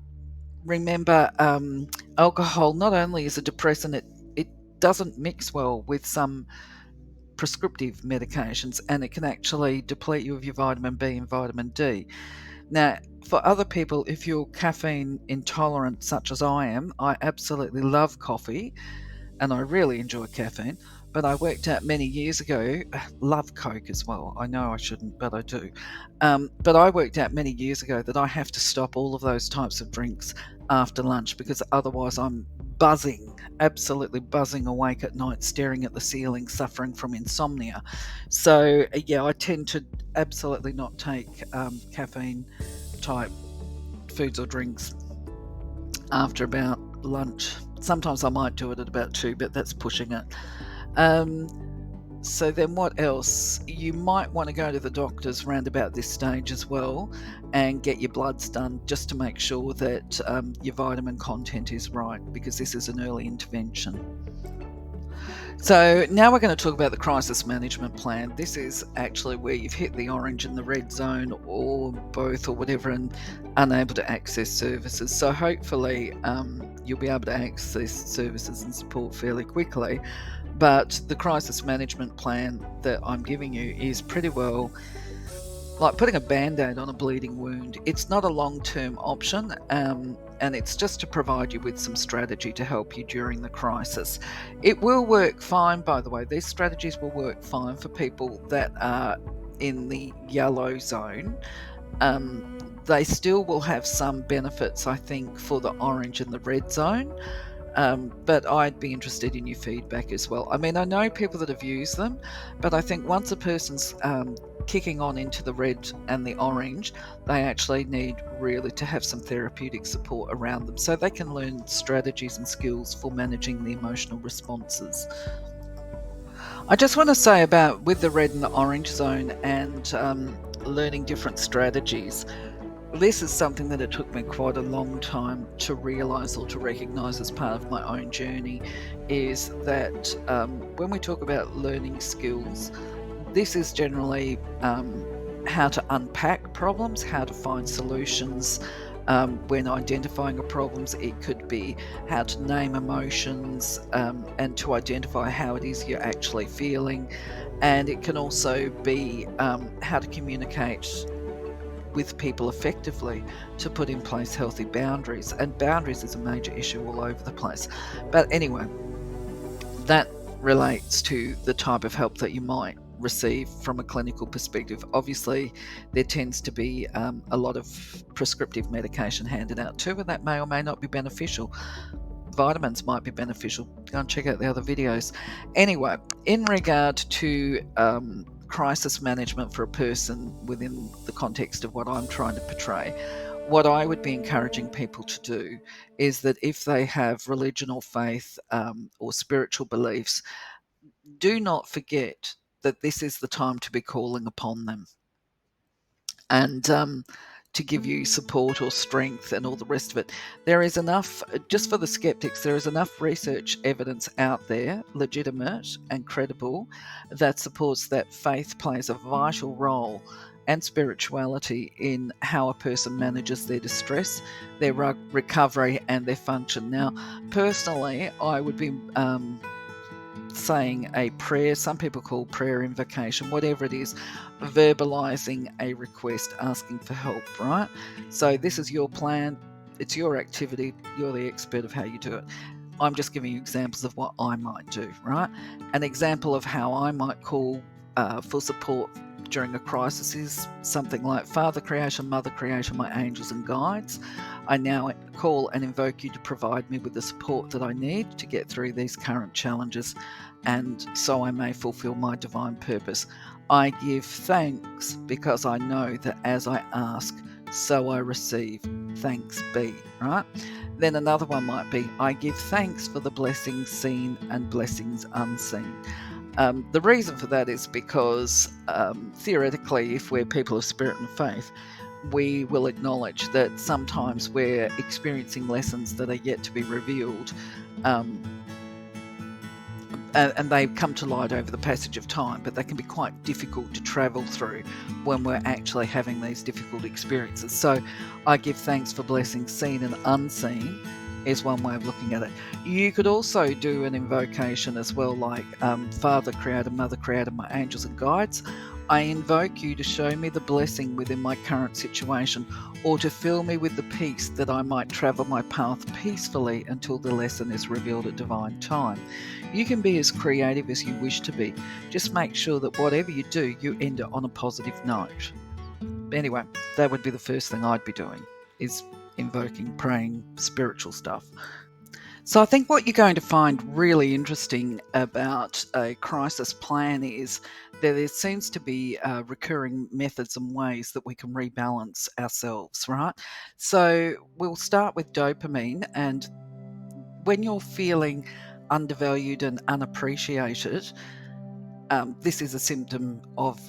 Remember, alcohol not only is a depressant, it doesn't mix well with some prescriptive medications, and it can actually deplete you of your vitamin B and vitamin D. Now, for other people, if you're caffeine intolerant, such as I am, I absolutely love coffee and I really enjoy caffeine. But I worked out many years ago, love Coke as well. I know I shouldn't, but I do. But I worked out many years ago that I have to stop all of those types of drinks after lunch, because otherwise I'm buzzing, absolutely buzzing awake at night, staring at the ceiling, suffering from insomnia. So, yeah, I tend to absolutely not take caffeine type foods or drinks after about lunch. Sometimes I might do it at about 2, but that's pushing it. So then what else? You might want to go to the doctors round about this stage as well and get your bloods done, just to make sure that your vitamin content is right, because this is an early intervention. So now we're going to talk about the crisis management plan. This is actually where you've hit the orange and the red zone, or both, or whatever, and unable to access services. So hopefully you'll be able to access services and support fairly quickly. But the crisis management plan that I'm giving you is pretty well like putting a band-aid on a bleeding wound. It's not a long-term option, and it's just to provide you with some strategy to help you during the crisis. It will work fine, by the way. These strategies will work fine for people that are in the yellow zone. They still will have some benefits, I think, for the orange and the red zone. But I'd be interested in your feedback as well. I mean, I know people that have used them, but I think once a person's kicking on into the red and the orange, they actually need really to have some therapeutic support around them so they can learn strategies and skills for managing the emotional responses. I just want to say about with the red and the orange zone and learning different strategies. This is something that it took me quite a long time to realise or to recognise as part of my own journey, is that when we talk about learning skills, this is generally how to unpack problems, how to find solutions. When identifying a problems, it could be how to name emotions and to identify how it is you're actually feeling. And it can also be how to communicate with people effectively, to put in place healthy boundaries. And boundaries is a major issue all over the place. But anyway, that relates to the type of help that you might receive from a clinical perspective. Obviously, there tends to be a lot of prescriptive medication handed out too, and that may or may not be beneficial. Vitamins might be beneficial. Go and check out the other videos. Anyway, in regard to crisis management for a person within the context of what I'm trying to portray, what I would be encouraging people to do is that if they have religion or faith or spiritual beliefs, do not forget that this is the time to be calling upon them, and to give you support or strength and all the rest of it. There is enough, just for the skeptics, there is enough research evidence out there, legitimate and credible, that supports that faith plays a vital role, and spirituality, in how a person manages their distress, their recovery, and their function. Now, personally, I would be saying a prayer, some people call prayer invocation, whatever it is, verbalizing a request, asking for help, right? So this is your plan, it's your activity, you're the expert of how you do it. I'm just giving you examples of what I might do, right? An example of how I might call for support during a crisis is something like, Father Creation, Mother Creation, my angels and guides, I now call and invoke you to provide me with the support that I need to get through these current challenges, and so I may fulfill my divine purpose. I give thanks because I know that as I ask, so I receive. Thanks be, right? Then another one might be, I give thanks for the blessings seen and blessings unseen. The reason for that is because theoretically, if we're people of spirit and faith, we will acknowledge that sometimes we're experiencing lessons that are yet to be revealed, um, and they come to light over the passage of time, but they can be quite difficult to travel through when we're actually having these difficult experiences. So I give thanks for blessings seen and unseen is one way of looking at it. You could also do an invocation as well, like Father Creator, Mother Creator, my angels and guides. I invoke you to show me the blessing within my current situation, or to fill me with the peace that I might travel my path peacefully until the lesson is revealed at divine time. You can be as creative as you wish to be. Just make sure that whatever you do, you end it on a positive note. Anyway, that would be the first thing I'd be doing, is invoking, praying, spiritual stuff. So I think what you're going to find really interesting about a crisis plan is that there seems to be recurring methods and ways that we can rebalance ourselves, right? So we'll start with dopamine, and when you're feeling undervalued and unappreciated, this is a symptom of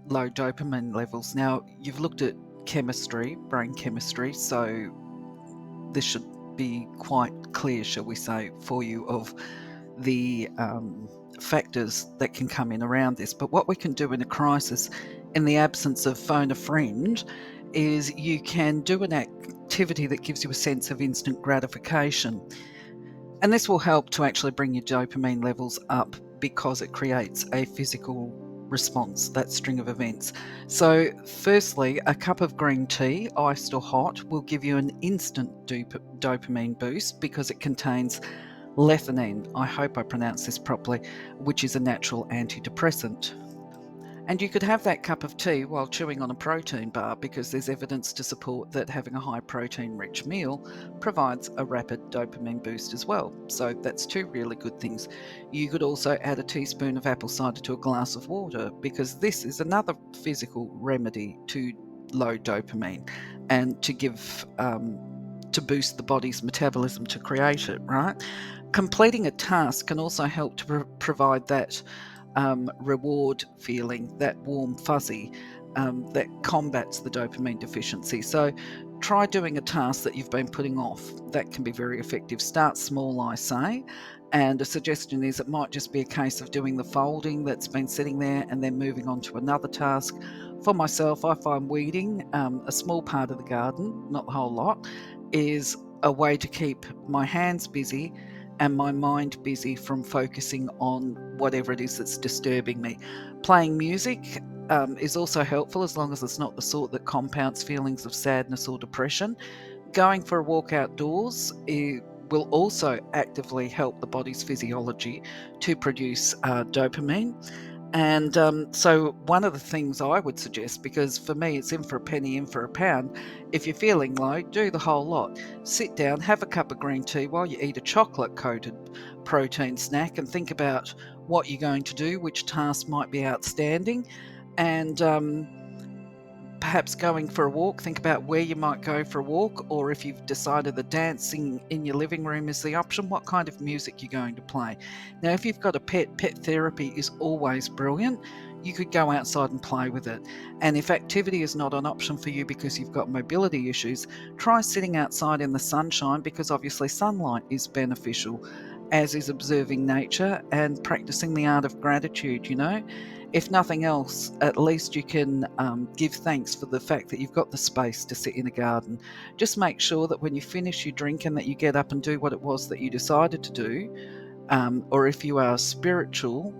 low dopamine levels. Now, you've looked at chemistry, brain chemistry, so this should be quite clear, shall we say, for you, of the factors that can come in around this. But what we can do in a crisis, in the absence of phone a friend, is you can do an activity that gives you a sense of instant gratification. And this will help to actually bring your dopamine levels up, because it creates a physical response, that string of events. So firstly, a cup of green tea, iced or hot, will give you an instant dopamine boost because it contains lethanine, I hope I pronounced this properly, which is a natural antidepressant. And you could have that cup of tea while chewing on a protein bar, because there's evidence to support that having a high protein rich meal provides a rapid dopamine boost as well. So that's two really good things. You could also add a teaspoon of apple cider to a glass of water, because this is another physical remedy to low dopamine and to give to boost the body's metabolism to create it, right? Completing a task can also help to provide that reward feeling, that warm fuzzy, that combats the dopamine deficiency. So try doing a task that you've been putting off. That can be very effective. Start small, I say. And a suggestion is, it might just be a case of doing the folding that's been sitting there and then moving on to another task. For myself, I find weeding, a small part of the garden, not the whole lot, is a way to keep my hands busy and my mind busy from focusing on whatever it is that's disturbing me. Playing music is also helpful, as long as it's not the sort that compounds feelings of sadness or depression. Going for a walk outdoors will also actively help the body's physiology to produce dopamine. And so one of the things I would suggest, because for me it's in for a penny, in for a pound, if you're feeling low, do the whole lot. Sit down, have a cup of green tea while you eat a chocolate-coated protein snack, and think about what you're going to do, which task might be outstanding, and perhaps going for a walk, think about where you might go for a walk, or if you've decided that dancing in your living room is the option, what kind of music you're going to play. Now, if you've got a pet, pet therapy is always brilliant. You could go outside and play with it. And if activity is not an option for you because you've got mobility issues, try sitting outside in the sunshine, because obviously sunlight is beneficial, as is observing nature and practicing the art of gratitude. If nothing else, at least you can give thanks for the fact that you've got the space to sit in a garden. Just make sure that when you finish your drink and that you get up and do what it was that you decided to do. Or if you are spiritual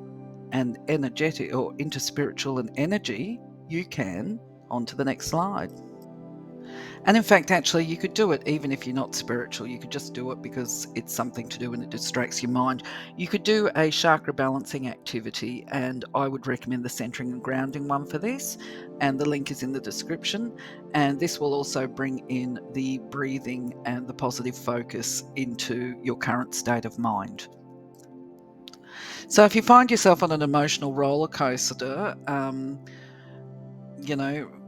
and energetic, or into spiritual and energy, you can, on to the next slide. And in fact, actually, you could do it even if you're not spiritual. You could just do it because it's something to do and it distracts your mind. You could do a chakra balancing activity, and I would recommend the centering and grounding one for this. And the link is in the description. And this will also bring in the breathing and the positive focus into your current state of mind. So if you find yourself on an emotional roller coaster,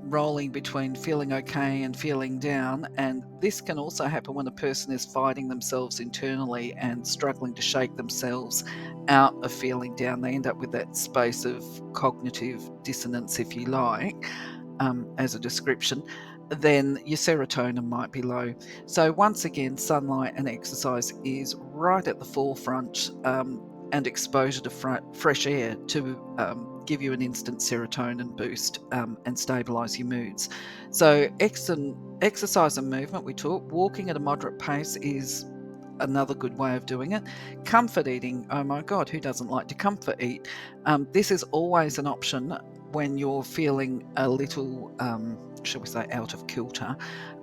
rolling between feeling okay and feeling down. And this can also happen when a person is fighting themselves internally and struggling to shake themselves out of feeling down. They end up with that space of cognitive dissonance, if you like, as a description. Then your serotonin might be low. So once again, sunlight and exercise is right at the forefront, and exposure to fresh air to give you an instant serotonin boost and stabilize your moods. So exercise and movement, we talk. Walking at a moderate pace is another good way of doing it. Comfort eating, oh my God, who doesn't like to comfort eat? This is always an option when you're feeling a little, shall we say, out of kilter.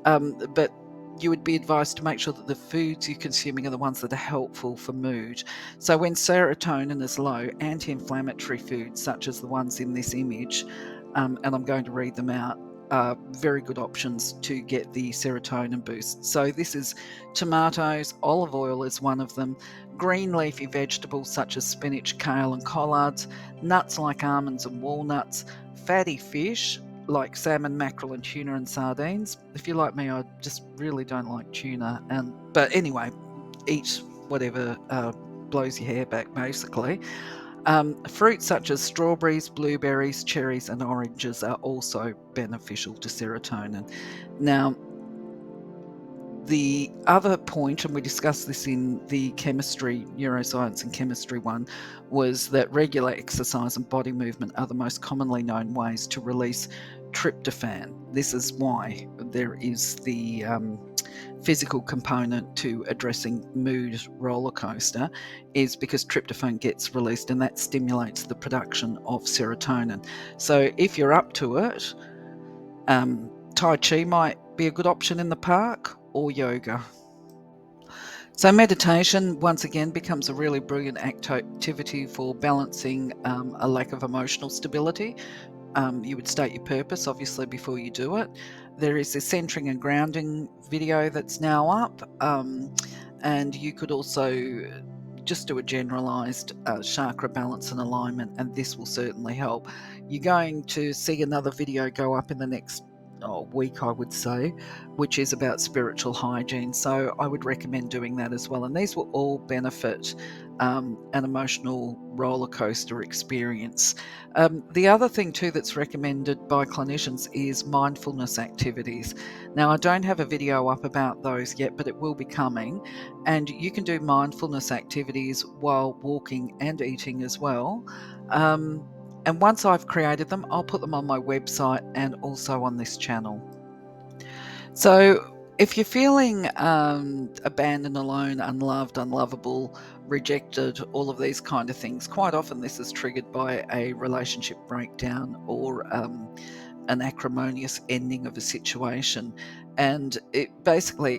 But you would be advised to make sure that the foods you're consuming are the ones that are helpful for mood. So when serotonin is low, anti-inflammatory foods such as the ones in this image, and I'm going to read them out, are very good options to get the serotonin boost. So this is tomatoes, olive oil is one of them, green leafy vegetables such as spinach, kale and collards, nuts like almonds and walnuts, fatty fish like salmon, mackerel and tuna and sardines. If you're like me, I just really don't like tuna. But anyway, eat whatever blows your hair back, basically. Fruits such as strawberries, blueberries, cherries and oranges are also beneficial to serotonin. Now, the other point, and we discussed this in the chemistry, neuroscience and chemistry one, was that regular exercise and body movement are the most commonly known ways to release tryptophan. This is why there is the physical component to addressing mood roller coaster, is because tryptophan gets released and that stimulates the production of serotonin. So if you're up to it, Tai Chi might be a good option in the park, or yoga. So meditation, once again, becomes a really brilliant activity for balancing a lack of emotional stability. You would state your purpose, obviously, before you do it. There is this centering and grounding video that's now up, and you could also just do a generalized chakra balance and alignment, and this will certainly help. You're going to see another video go up in the next week, I would say, which is about spiritual hygiene. So I would recommend doing that as well. And these will all benefit an emotional roller coaster experience. The other thing too that's recommended by clinicians is mindfulness activities. Now, I don't have a video up about those yet, but it will be coming. And you can do mindfulness activities while walking and eating as well. And once I've created them, I'll put them on my website and also on this channel. So if you're feeling abandoned, alone, unloved, unlovable, rejected, all of these kind of things, quite often this is triggered by a relationship breakdown or an acrimonious ending of a situation. And it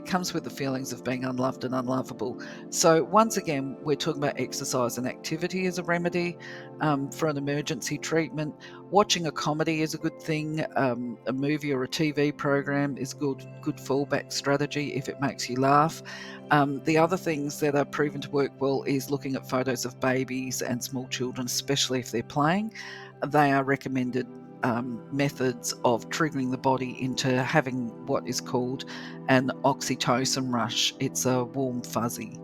comes with the feelings of being unloved and unlovable. So once again, we're talking about exercise and activity as a remedy for an emergency treatment. Watching a comedy is a good thing. A movie or a TV program is good fallback strategy if it makes you laugh. The other things that are proven to work well is looking at photos of babies and small children, especially if they're playing. They are recommended methods of triggering the body into having what is called an oxytocin rush. It's a warm fuzzy.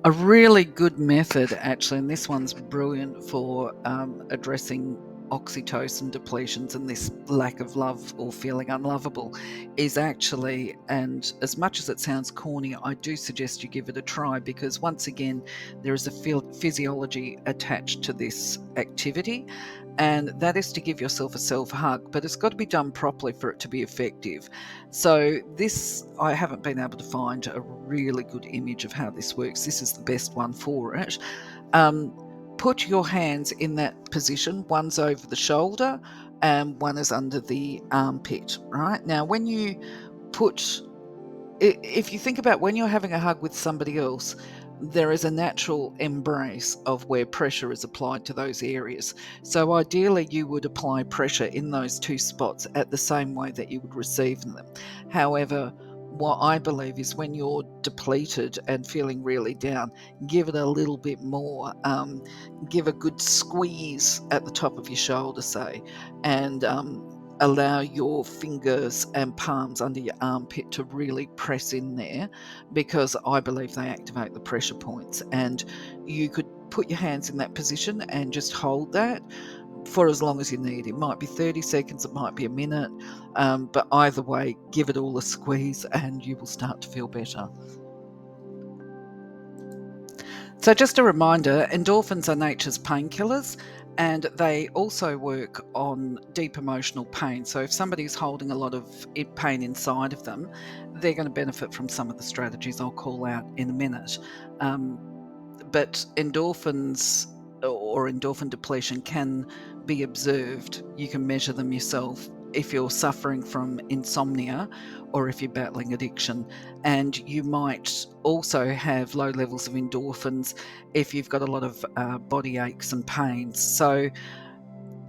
A really good method, actually, and this one's brilliant for addressing oxytocin depletions and this lack of love or feeling unlovable, is actually, and as much as it sounds corny, I do suggest you give it a try, because once again, there is a physiology attached to this activity, and that is to give yourself a self hug, but it's got to be done properly for it to be effective. So this, I haven't been able to find a really good image of how this works. This is the best one for it. Put your hands in that position. One's over the shoulder and one is under the armpit, right? Now, when you put, if you think about when you're having a hug with somebody else, there is a natural embrace of where pressure is applied to those areas. So ideally, you would apply pressure in those two spots at the same way that you would receive them. However, what I believe is when you're depleted and feeling really down, give it a little bit more. Give a good squeeze at the top of your shoulder, say, and allow your fingers and palms under your armpit to really press in there, because I believe they activate the pressure points. And you could put your hands in that position and just hold that for as long as you need. It might be 30 seconds, it might be a minute, but either way, give it all a squeeze and you will start to feel better. So just a reminder, endorphins are nature's painkillers, and they also work on deep emotional pain. So if somebody's holding a lot of pain inside of them, they're going to benefit from some of the strategies I'll call out in a minute. But endorphins or endorphin depletion can be observed. You can measure them yourself if you're suffering from insomnia or if you're battling addiction. And you might also have low levels of endorphins if you've got a lot of body aches and pains. So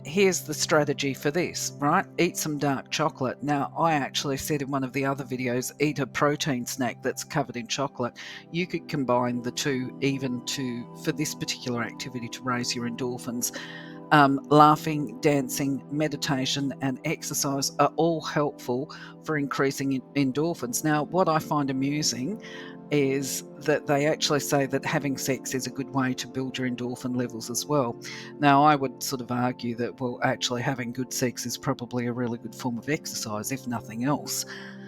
here's the strategy for this, right? Eat some dark chocolate. Now, I actually said in one of the other videos, eat a protein snack that's covered in chocolate. You could combine the two even for this particular activity to raise your endorphins. Laughing, dancing, meditation, and exercise are all helpful for increasing endorphins. Now, what I find amusing is that they actually say that having sex is a good way to build your endorphin levels as well. Now, I would sort of argue that, well, actually having good sex is probably a really good form of exercise, if nothing else.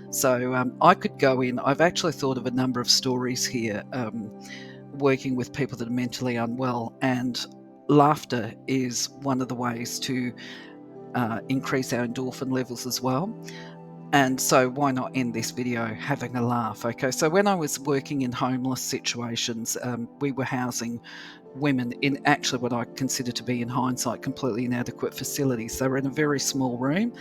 So I could go in, I've actually thought of a number of stories here, working with people that are mentally unwell, and laughter is one of the ways to increase our endorphin levels as well. And so why not end this video having a laugh? Okay, so when I was working in homeless situations, we were housing women in actually what I consider to be, in hindsight, completely inadequate facilities. They were in a very small room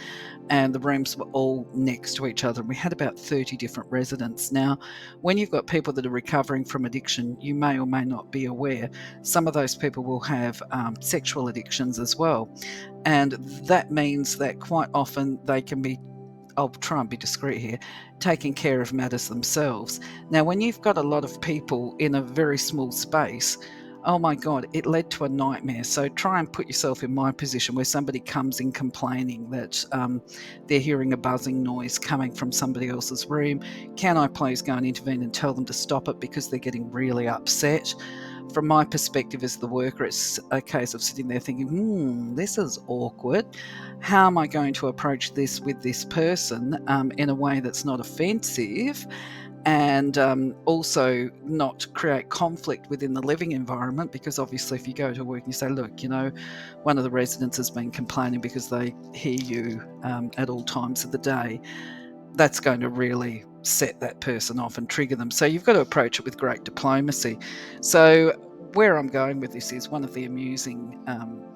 and the rooms were all next to each other. And we had about 30 different residents. Now, when you've got people that are recovering from addiction, you may or may not be aware, some of those people will have sexual addictions as well. And that means that quite often they can be, I'll try and be discreet here, taking care of matters themselves. Now, when you've got a lot of people in a very small space, oh my God, it led to a nightmare. So try and put yourself in my position where somebody comes in complaining that they're hearing a buzzing noise coming from somebody else's room. Can I please go and intervene and tell them to stop it because they're getting really upset? From my perspective as the worker, it's a case of sitting there thinking, this is awkward. How am I going to approach this with this person in a way that's not offensive, and also not create conflict within the living environment? Because obviously if you go to work and you say, look, one of the residents has been complaining because they hear you at all times of the day, that's going to really set that person off and trigger them. So you've got to approach it with great diplomacy. So where I'm going with this is, one of the amusing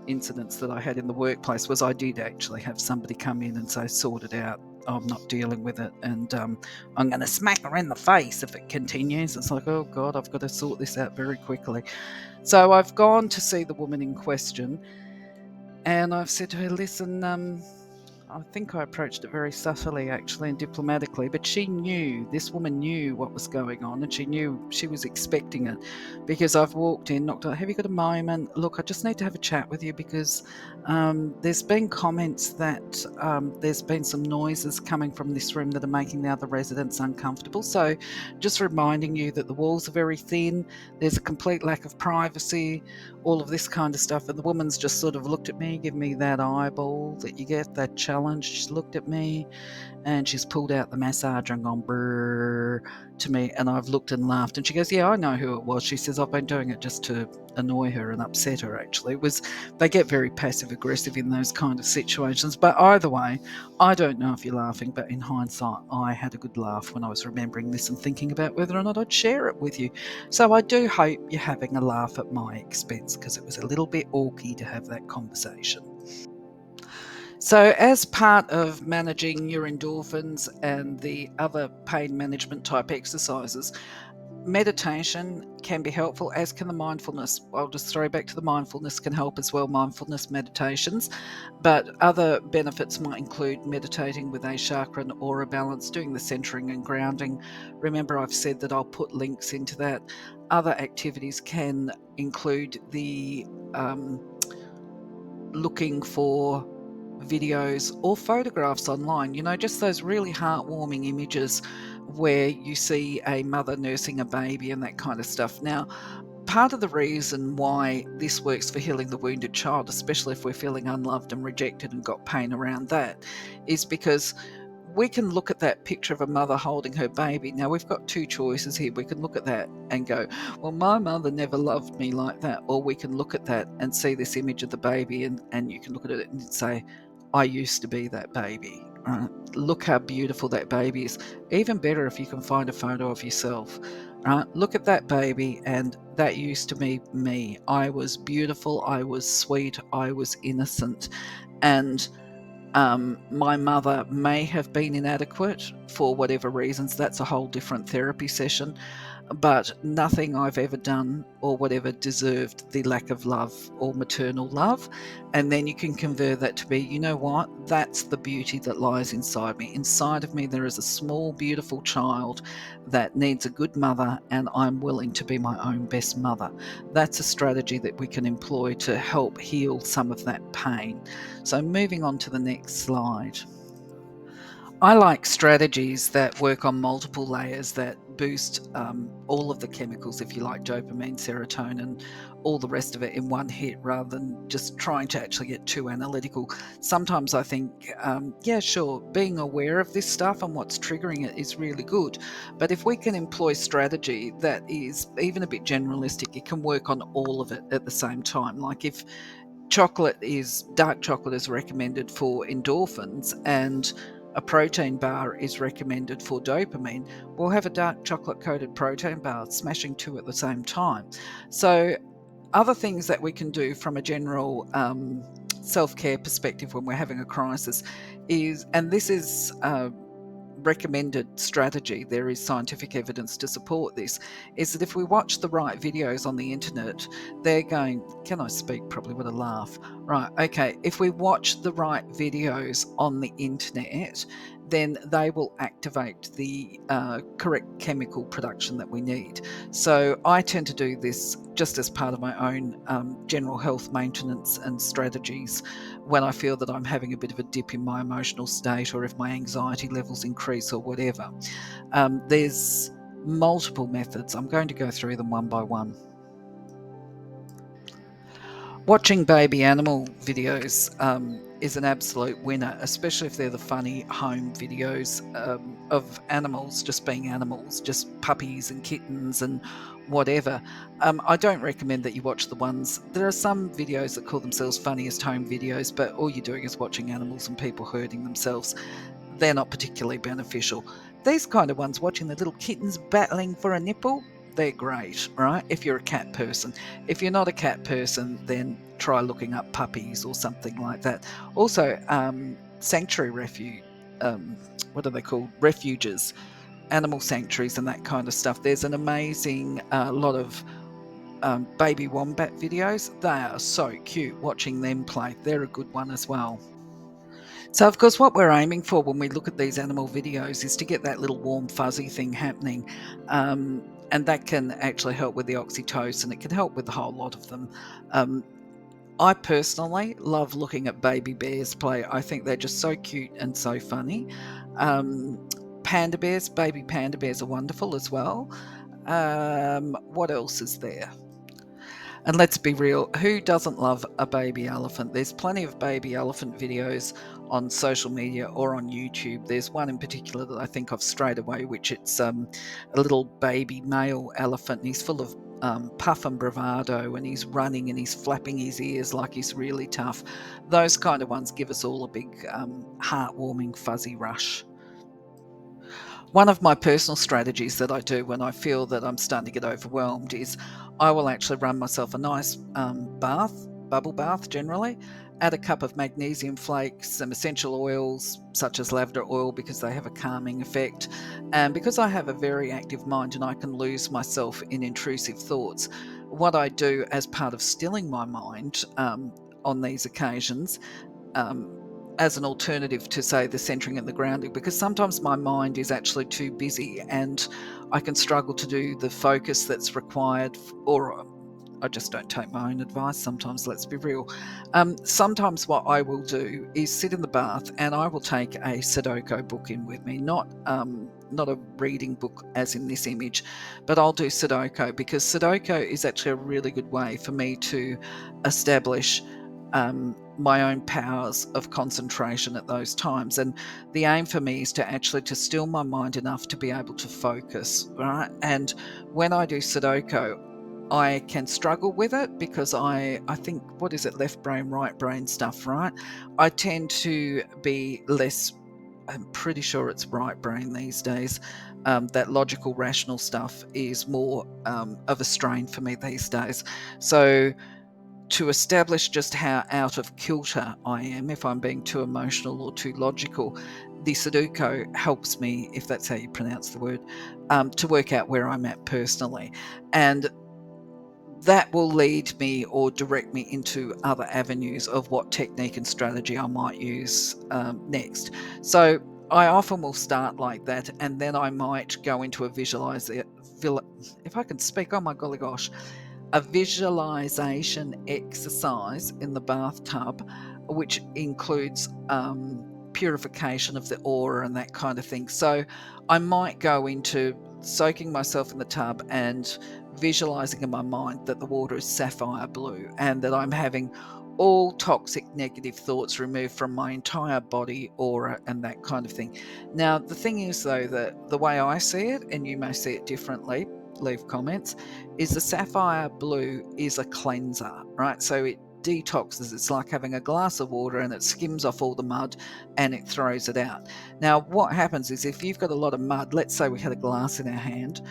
incidents that I had in the workplace was I did actually have somebody come in and say, sort it out, I'm not dealing with it, and I'm going to smack her in the face if it continues. It's like, oh God, I've got to sort this out very quickly. So I've gone to see the woman in question and I've said to her, listen, I think I approached it very subtly, actually, and diplomatically, but this woman knew what was going on, and she knew she was expecting it, because I've walked in, knocked on, have you got a moment? Look, I just need to have a chat with you because there's been comments that there's been some noises coming from this room that are making the other residents uncomfortable. So just reminding you that the walls are very thin, there's a complete lack of privacy, all of this kind of stuff. And the woman's just sort of looked at me, give me that eyeball that you get, that challenge. She's looked at me and she's pulled out the massager and gone brrr to me. And I've looked and laughed. And she goes, yeah, I know who it was. She says, I've been doing it just to annoy her and upset her, actually. They get very passive aggressive in those kind of situations. But either way, I don't know if you're laughing, but in hindsight, I had a good laugh when I was remembering this and thinking about whether or not I'd share it with you. So I do hope you're having a laugh at my expense, because it was a little bit awky to have that conversation. So, as part of managing your endorphins and the other pain management type exercises, meditation can be helpful, as can the mindfulness. I'll just throw back to the mindfulness can help as well, mindfulness meditations. But other benefits might include meditating with a chakra and aura balance, doing the centering and grounding. Remember, I've said that I'll put links into that. Other activities can include the looking for videos or photographs online, just those really heartwarming images where you see a mother nursing a baby and that kind of stuff. Now, part of the reason why this works for healing the wounded child, especially if we're feeling unloved and rejected and got pain around that, is because we can look at that picture of a mother holding her baby. Now, we've got two choices here. We can look at that and go, well, my mother never loved me like that. Or we can look at that and see this image of the baby, and you can look at it and say, I used to be that baby. Right? Look how beautiful that baby is. Even better if you can find a photo of yourself. Right? Look at that baby, and that used to be me. I was beautiful, I was sweet, I was innocent. And my mother may have been inadequate for whatever reasons. That's a whole different therapy session. But nothing I've ever done or whatever deserved the lack of love or maternal love. And then you can convert that to be, you know what? That's the beauty that lies inside me. Inside of me, there is a small, beautiful child that needs a good mother, and I'm willing to be my own best mother. That's a strategy that we can employ to help heal some of that pain. So, moving on to the next slide. I like strategies that work on multiple layers that boost all of the chemicals, if you like, dopamine, serotonin, all the rest of it in one hit, rather than just trying to actually get too analytical. Sometimes I think, yeah, sure, being aware of this stuff and what's triggering it is really good. But if we can employ strategy that is even a bit generalistic, it can work on all of it at the same time. Like if dark chocolate is recommended for endorphins, and a protein bar is recommended for dopamine, we'll have a dark chocolate coated protein bar, smashing two at the same time. So other things that we can do from a general self-care perspective when we're having a crisis is, and this is recommended strategy, there is scientific evidence to support this, is that if we watch the right videos on the internet, they're going, can I speak properly with a laugh? Right, okay. If we watch the right videos on the internet, then they will activate the correct chemical production that we need. So I tend to do this just as part of my own general health maintenance and strategies when I feel that I'm having a bit of a dip in my emotional state, or if my anxiety levels increase or whatever. There's multiple methods. I'm going to go through them one by one. Watching baby animal videos is an absolute winner, especially if they're the funny home videos of animals just being animals, just puppies and kittens and whatever. I don't recommend that you watch the ones. There are some videos that call themselves funniest home videos, but all you're doing is watching animals and people hurting themselves. They're not particularly beneficial. These kind of ones, watching the little kittens battling for a nipple, they're great, right? If you're a cat person. If you're not a cat person, then try looking up puppies or something like that. Also, sanctuary refuge, what are they called? Refuges, animal sanctuaries, and that kind of stuff. There's an amazing lot of baby wombat videos. They are so cute. Watching them play, they're a good one as well. So, of course, what we're aiming for when we look at these animal videos is to get that little warm, fuzzy thing happening. And that can actually help with the oxytocin. It can help with a whole lot of them. Um, I personally love looking at baby bears play. I think they're just so cute and so funny. Um, Panda bears, baby panda bears are wonderful as well. What else is there? And let's be real, who doesn't love a baby elephant? There's plenty of baby elephant videos on social media or on YouTube. There's one in particular that I think of straight away, which it's a little baby male elephant, and he's full of puff and bravado, and he's running and he's flapping his ears like he's really tough. Those kind of ones give us all a big heartwarming fuzzy rush. One of my personal strategies that I do when I feel that I'm starting to get overwhelmed is I will actually run myself a nice bubble bath generally, add a cup of magnesium flakes, some essential oils such as lavender oil because they have a calming effect. And because I have a very active mind and I can lose myself in intrusive thoughts, what I do as part of stilling my mind on these occasions, um, as an alternative to, say, the centering and the grounding, because sometimes my mind is actually too busy and I can struggle to do the focus that's required, or I just don't take my own advice sometimes, let's be real. Sometimes what I will do is sit in the bath and I will take a Sudoku book in with me, not a reading book as in this image, but I'll do Sudoku because Sudoku is actually a really good way for me to establish my own powers of concentration at those times. And the aim for me is to actually to still my mind enough to be able to focus, right? And when I do Sudoku, I can struggle with it because I think, what is it, left brain, right brain stuff, right? I tend to be less, I'm pretty sure it's right brain these days. That logical, rational stuff is more of a strain for me these days. So to establish just how out of kilter I am, if I'm being too emotional or too logical, the Sudoku helps me, if that's how you pronounce the word, to work out where I'm at personally. And that will lead me or direct me into other avenues of what technique and strategy I might use next. So I often will start like that, and then I might go into a if I can speak, oh my golly gosh, a visualization exercise in the bathtub, which includes purification of the aura and that kind of thing. So I might go into soaking myself in the tub and visualizing in my mind that the water is sapphire blue and that I'm having all toxic negative thoughts removed from my entire body, aura, and that kind of thing. Now, the thing is, though, that the way I see it, and you may see it differently, leave comments, is the sapphire blue is a cleanser, right? So it detoxes. It's like having a glass of water and it skims off all the mud and it throws it out. Now, what happens is if you've got a lot of mud, let's say we had a glass in our hand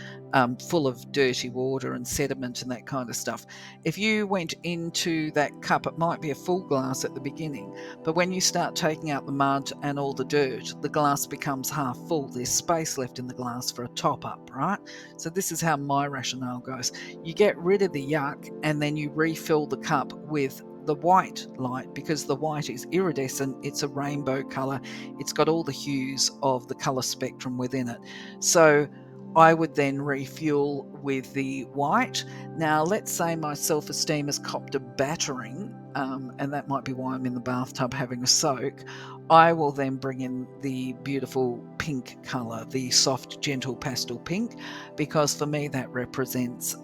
full of dirty water and sediment and that kind of stuff. If you went into that cup, it might be a full glass at the beginning, but when you start taking out the mud and all the dirt, the glass becomes half full. There's space left in the glass for a top up, right? So this is how my rationale goes. You get rid of the yuck and then you refill the cup with the white light because the white is iridescent, it's a rainbow color, it's got all the hues of the color spectrum within it. So I would then refuel with the white. Now, let's say my self esteem has copped a battering, and that might be why I'm in the bathtub having a soak. I will then bring in the beautiful pink color, the soft, gentle pastel pink, because for me that represents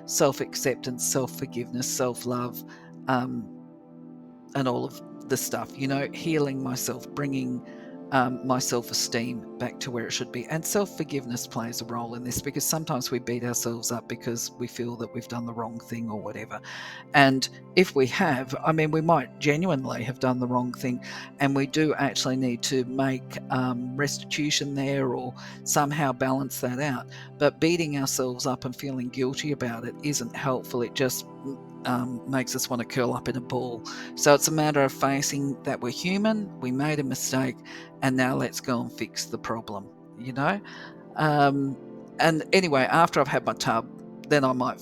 self acceptance, self forgiveness, self love, um, and all of the stuff, healing myself, bringing my self esteem back to where it should be. And self forgiveness plays a role in this because sometimes we beat ourselves up because we feel that we've done the wrong thing or whatever. And if we have, I mean, we might genuinely have done the wrong thing, and we do actually need to make restitution there or somehow balance that out. But beating ourselves up and feeling guilty about it isn't helpful. It just makes us want to curl up in a ball. So it's a matter of facing that we're human, we made a mistake, and now let's go and fix the problem, you know? And anyway, after I've had my tub, then I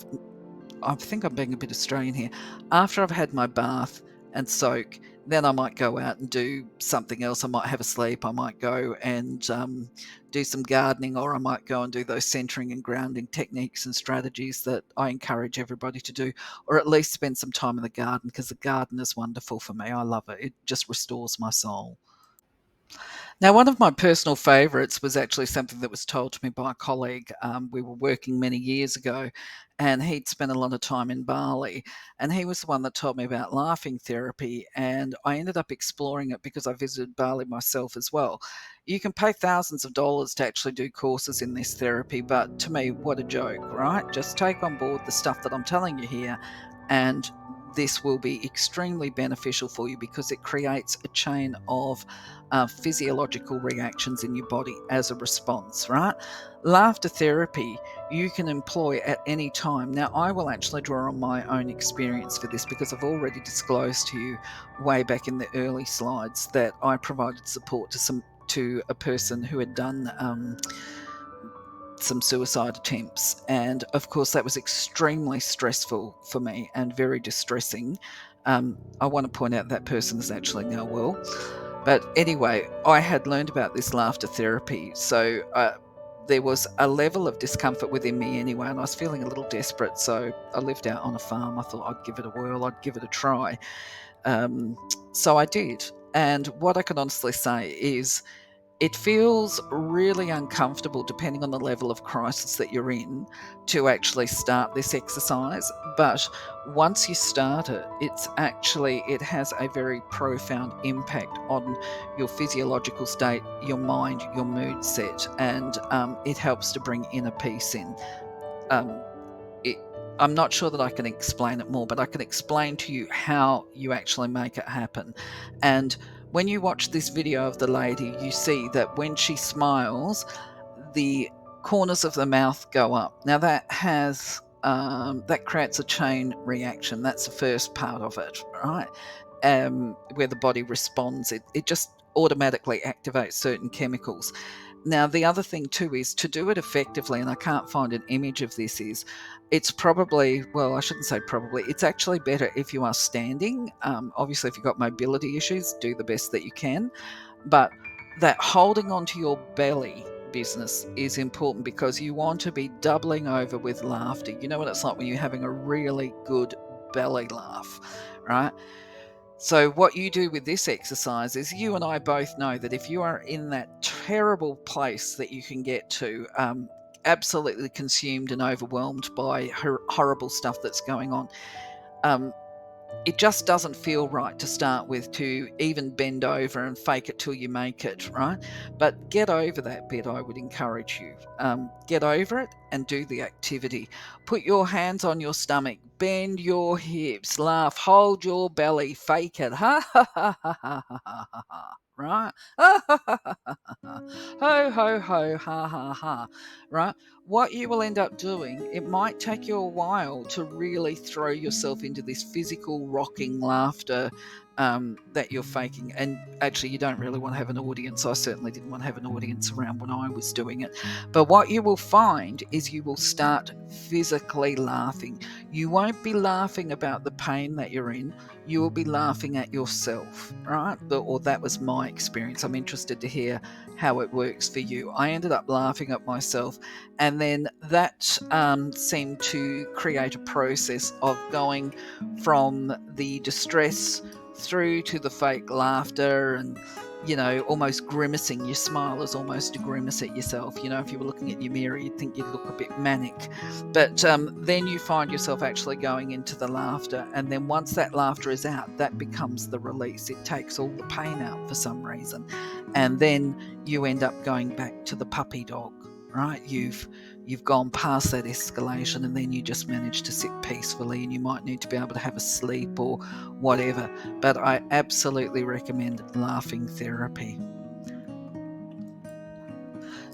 think I'm being a bit Australian here. After I've had my bath and soak, then I might go out and do something else. I might have a sleep. I might go and do some gardening, or I might go and do those centering and grounding techniques and strategies that I encourage everybody to do, or at least spend some time in the garden, because the garden is wonderful for me. I love it. It just restores my soul. Now, one of my personal favourites was actually something that was told to me by a colleague. We were working many years ago, and he'd spent a lot of time in Bali. And he was the one that told me about laughing therapy. And I ended up exploring it because I visited Bali myself as well. You can pay thousands of dollars to actually do courses in this therapy, but to me, what a joke, right? Just take on board the stuff that I'm telling you here, and this will be extremely beneficial for you, because it creates a chain of physiological reactions in your body as a response, right? Laughter therapy you can employ at any time. Now, I will actually draw on my own experience for this, because I've already disclosed to you way back in the early slides that I provided support to a person who had done some suicide attempts. And of course, that was extremely stressful for me and very distressing. I want to point out that person is actually now well. But anyway, I had learned about this laughter therapy. So there was a level of discomfort within me anyway, and I was feeling a little desperate. So I lived out on a farm. I thought I'd give it a whirl, I'd give it a try. Um, so I did. And what I can honestly say is, it feels really uncomfortable, depending on the level of crisis that you're in, to actually start this exercise. But once you start it, it has a very profound impact on your physiological state, your mind, your mood set, and it helps to bring inner peace in. Um, it, I'm not sure that I can explain it more, but I can explain to you how you actually make it happen. And when you watch this video of the lady, you see that when she smiles, the corners of the mouth go up. Now that creates a chain reaction. That's the first part of it, right? Where the body responds. It just automatically activates certain chemicals. Now, the other thing too is to do it effectively, and I can't find an image of this, is it's probably, well, I shouldn't say probably, it's actually better if you are standing. Obviously, if you've got mobility issues, do the best that you can. But that holding onto your belly business is important, because you want to be doubling over with laughter. You know what it's like when you're having a really good belly laugh, right? So, what you do with this exercise is, you and I both know that if you are in that terrible place that you can get to, absolutely consumed and overwhelmed by horrible stuff that's going on, um, it just doesn't feel right to start with, to even bend over and fake it till you make it, right? But get over that bit, I would encourage you. Get over it and do the activity. Put your hands on your stomach, bend your hips, laugh, hold your belly, fake it. Ha ha ha ha ha ha ha ha. Right? Ha ha ha ha ha ha. Ho ho ho ha ha ha. Right? What you will end up doing, it might take you a while to really throw yourself into this physical rocking laughter that you're faking. And actually, you don't really want to have an audience. I certainly didn't want to have an audience around when I was doing it. But what you will find is you will start physically laughing. You won't be laughing about the pain that you're in. You will be laughing at yourself, right? Or that was my experience. I'm interested to hear how it works for you. I ended up laughing at myself, and then that seemed to create a process of going from the distress through to the fake laughter, and almost grimacing. Your smile is almost a grimace at yourself. If you were looking at your mirror, you'd think you'd look a bit manic. But then you find yourself actually going into the laughter, and then once that laughter is out, that becomes the release. It takes all the pain out for some reason, and then you end up going back to the puppy dog, right? You've gone past that escalation, and then you just manage to sit peacefully, and you might need to be able to have a sleep or whatever. But I absolutely recommend laughing therapy.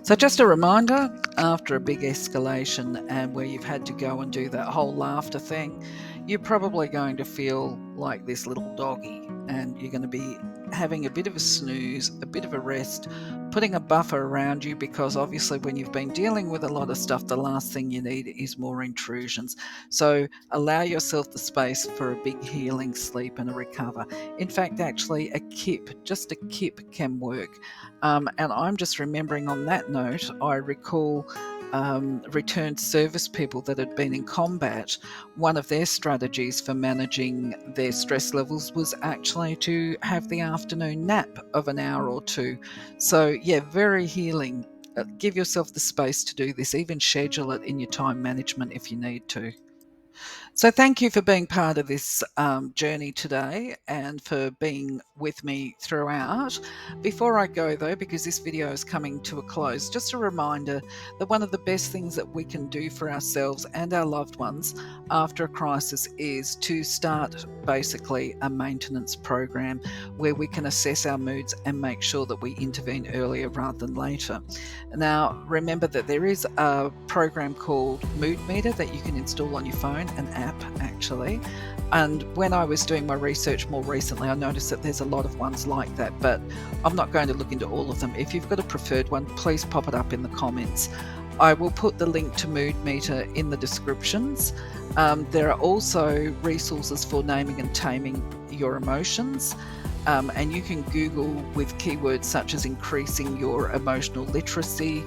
So, just a reminder, after a big escalation and where you've had to go and do that whole laughter thing, you're probably going to feel like this little doggy, and you're going to be having a bit of a snooze, a bit of a rest, putting a buffer around you, because obviously when you've been dealing with a lot of stuff, the last thing you need is more intrusions. So allow yourself the space for a big healing sleep and a recover. In fact, actually a kip, just a kip can work. And I'm just remembering on that note, I recall returned service people that had been in combat, one of their strategies for managing their stress levels was actually to have the afternoon nap of an hour or two. So, yeah, very healing. Give yourself the space to do this, even schedule it in your time management if you need to. So, thank you for being part of this journey today and for being with me throughout. Before I go, though, because this video is coming to a close, just a reminder that one of the best things that we can do for ourselves and our loved ones after a crisis is to start basically a maintenance program where we can assess our moods and make sure that we intervene earlier rather than later. Now, remember that there is a program called Mood Meter that you can install on your phone, an app actually. And when I was doing my research more recently, I noticed that there's a lot of ones like that, but I'm not going to look into all of them. If you've got a preferred one, please pop it up in the comments. I will put the link to Mood Meter in the descriptions. There are also resources for naming and taming your emotions. And you can Google with keywords such as increasing your emotional literacy.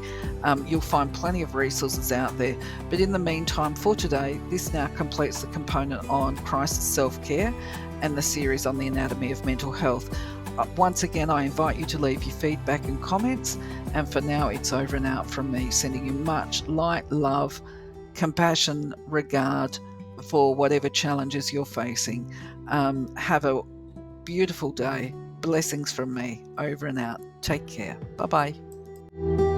You'll find plenty of resources out there. But in the meantime, for today, this now completes the component on crisis self-care and the series on the anatomy of mental health. Once again, I invite you to leave your feedback and comments. And for now, it's over and out from me, sending you much light, love, compassion, regard for whatever challenges you're facing. Have a beautiful day. Blessings from me. Over and out. Take care. Bye bye.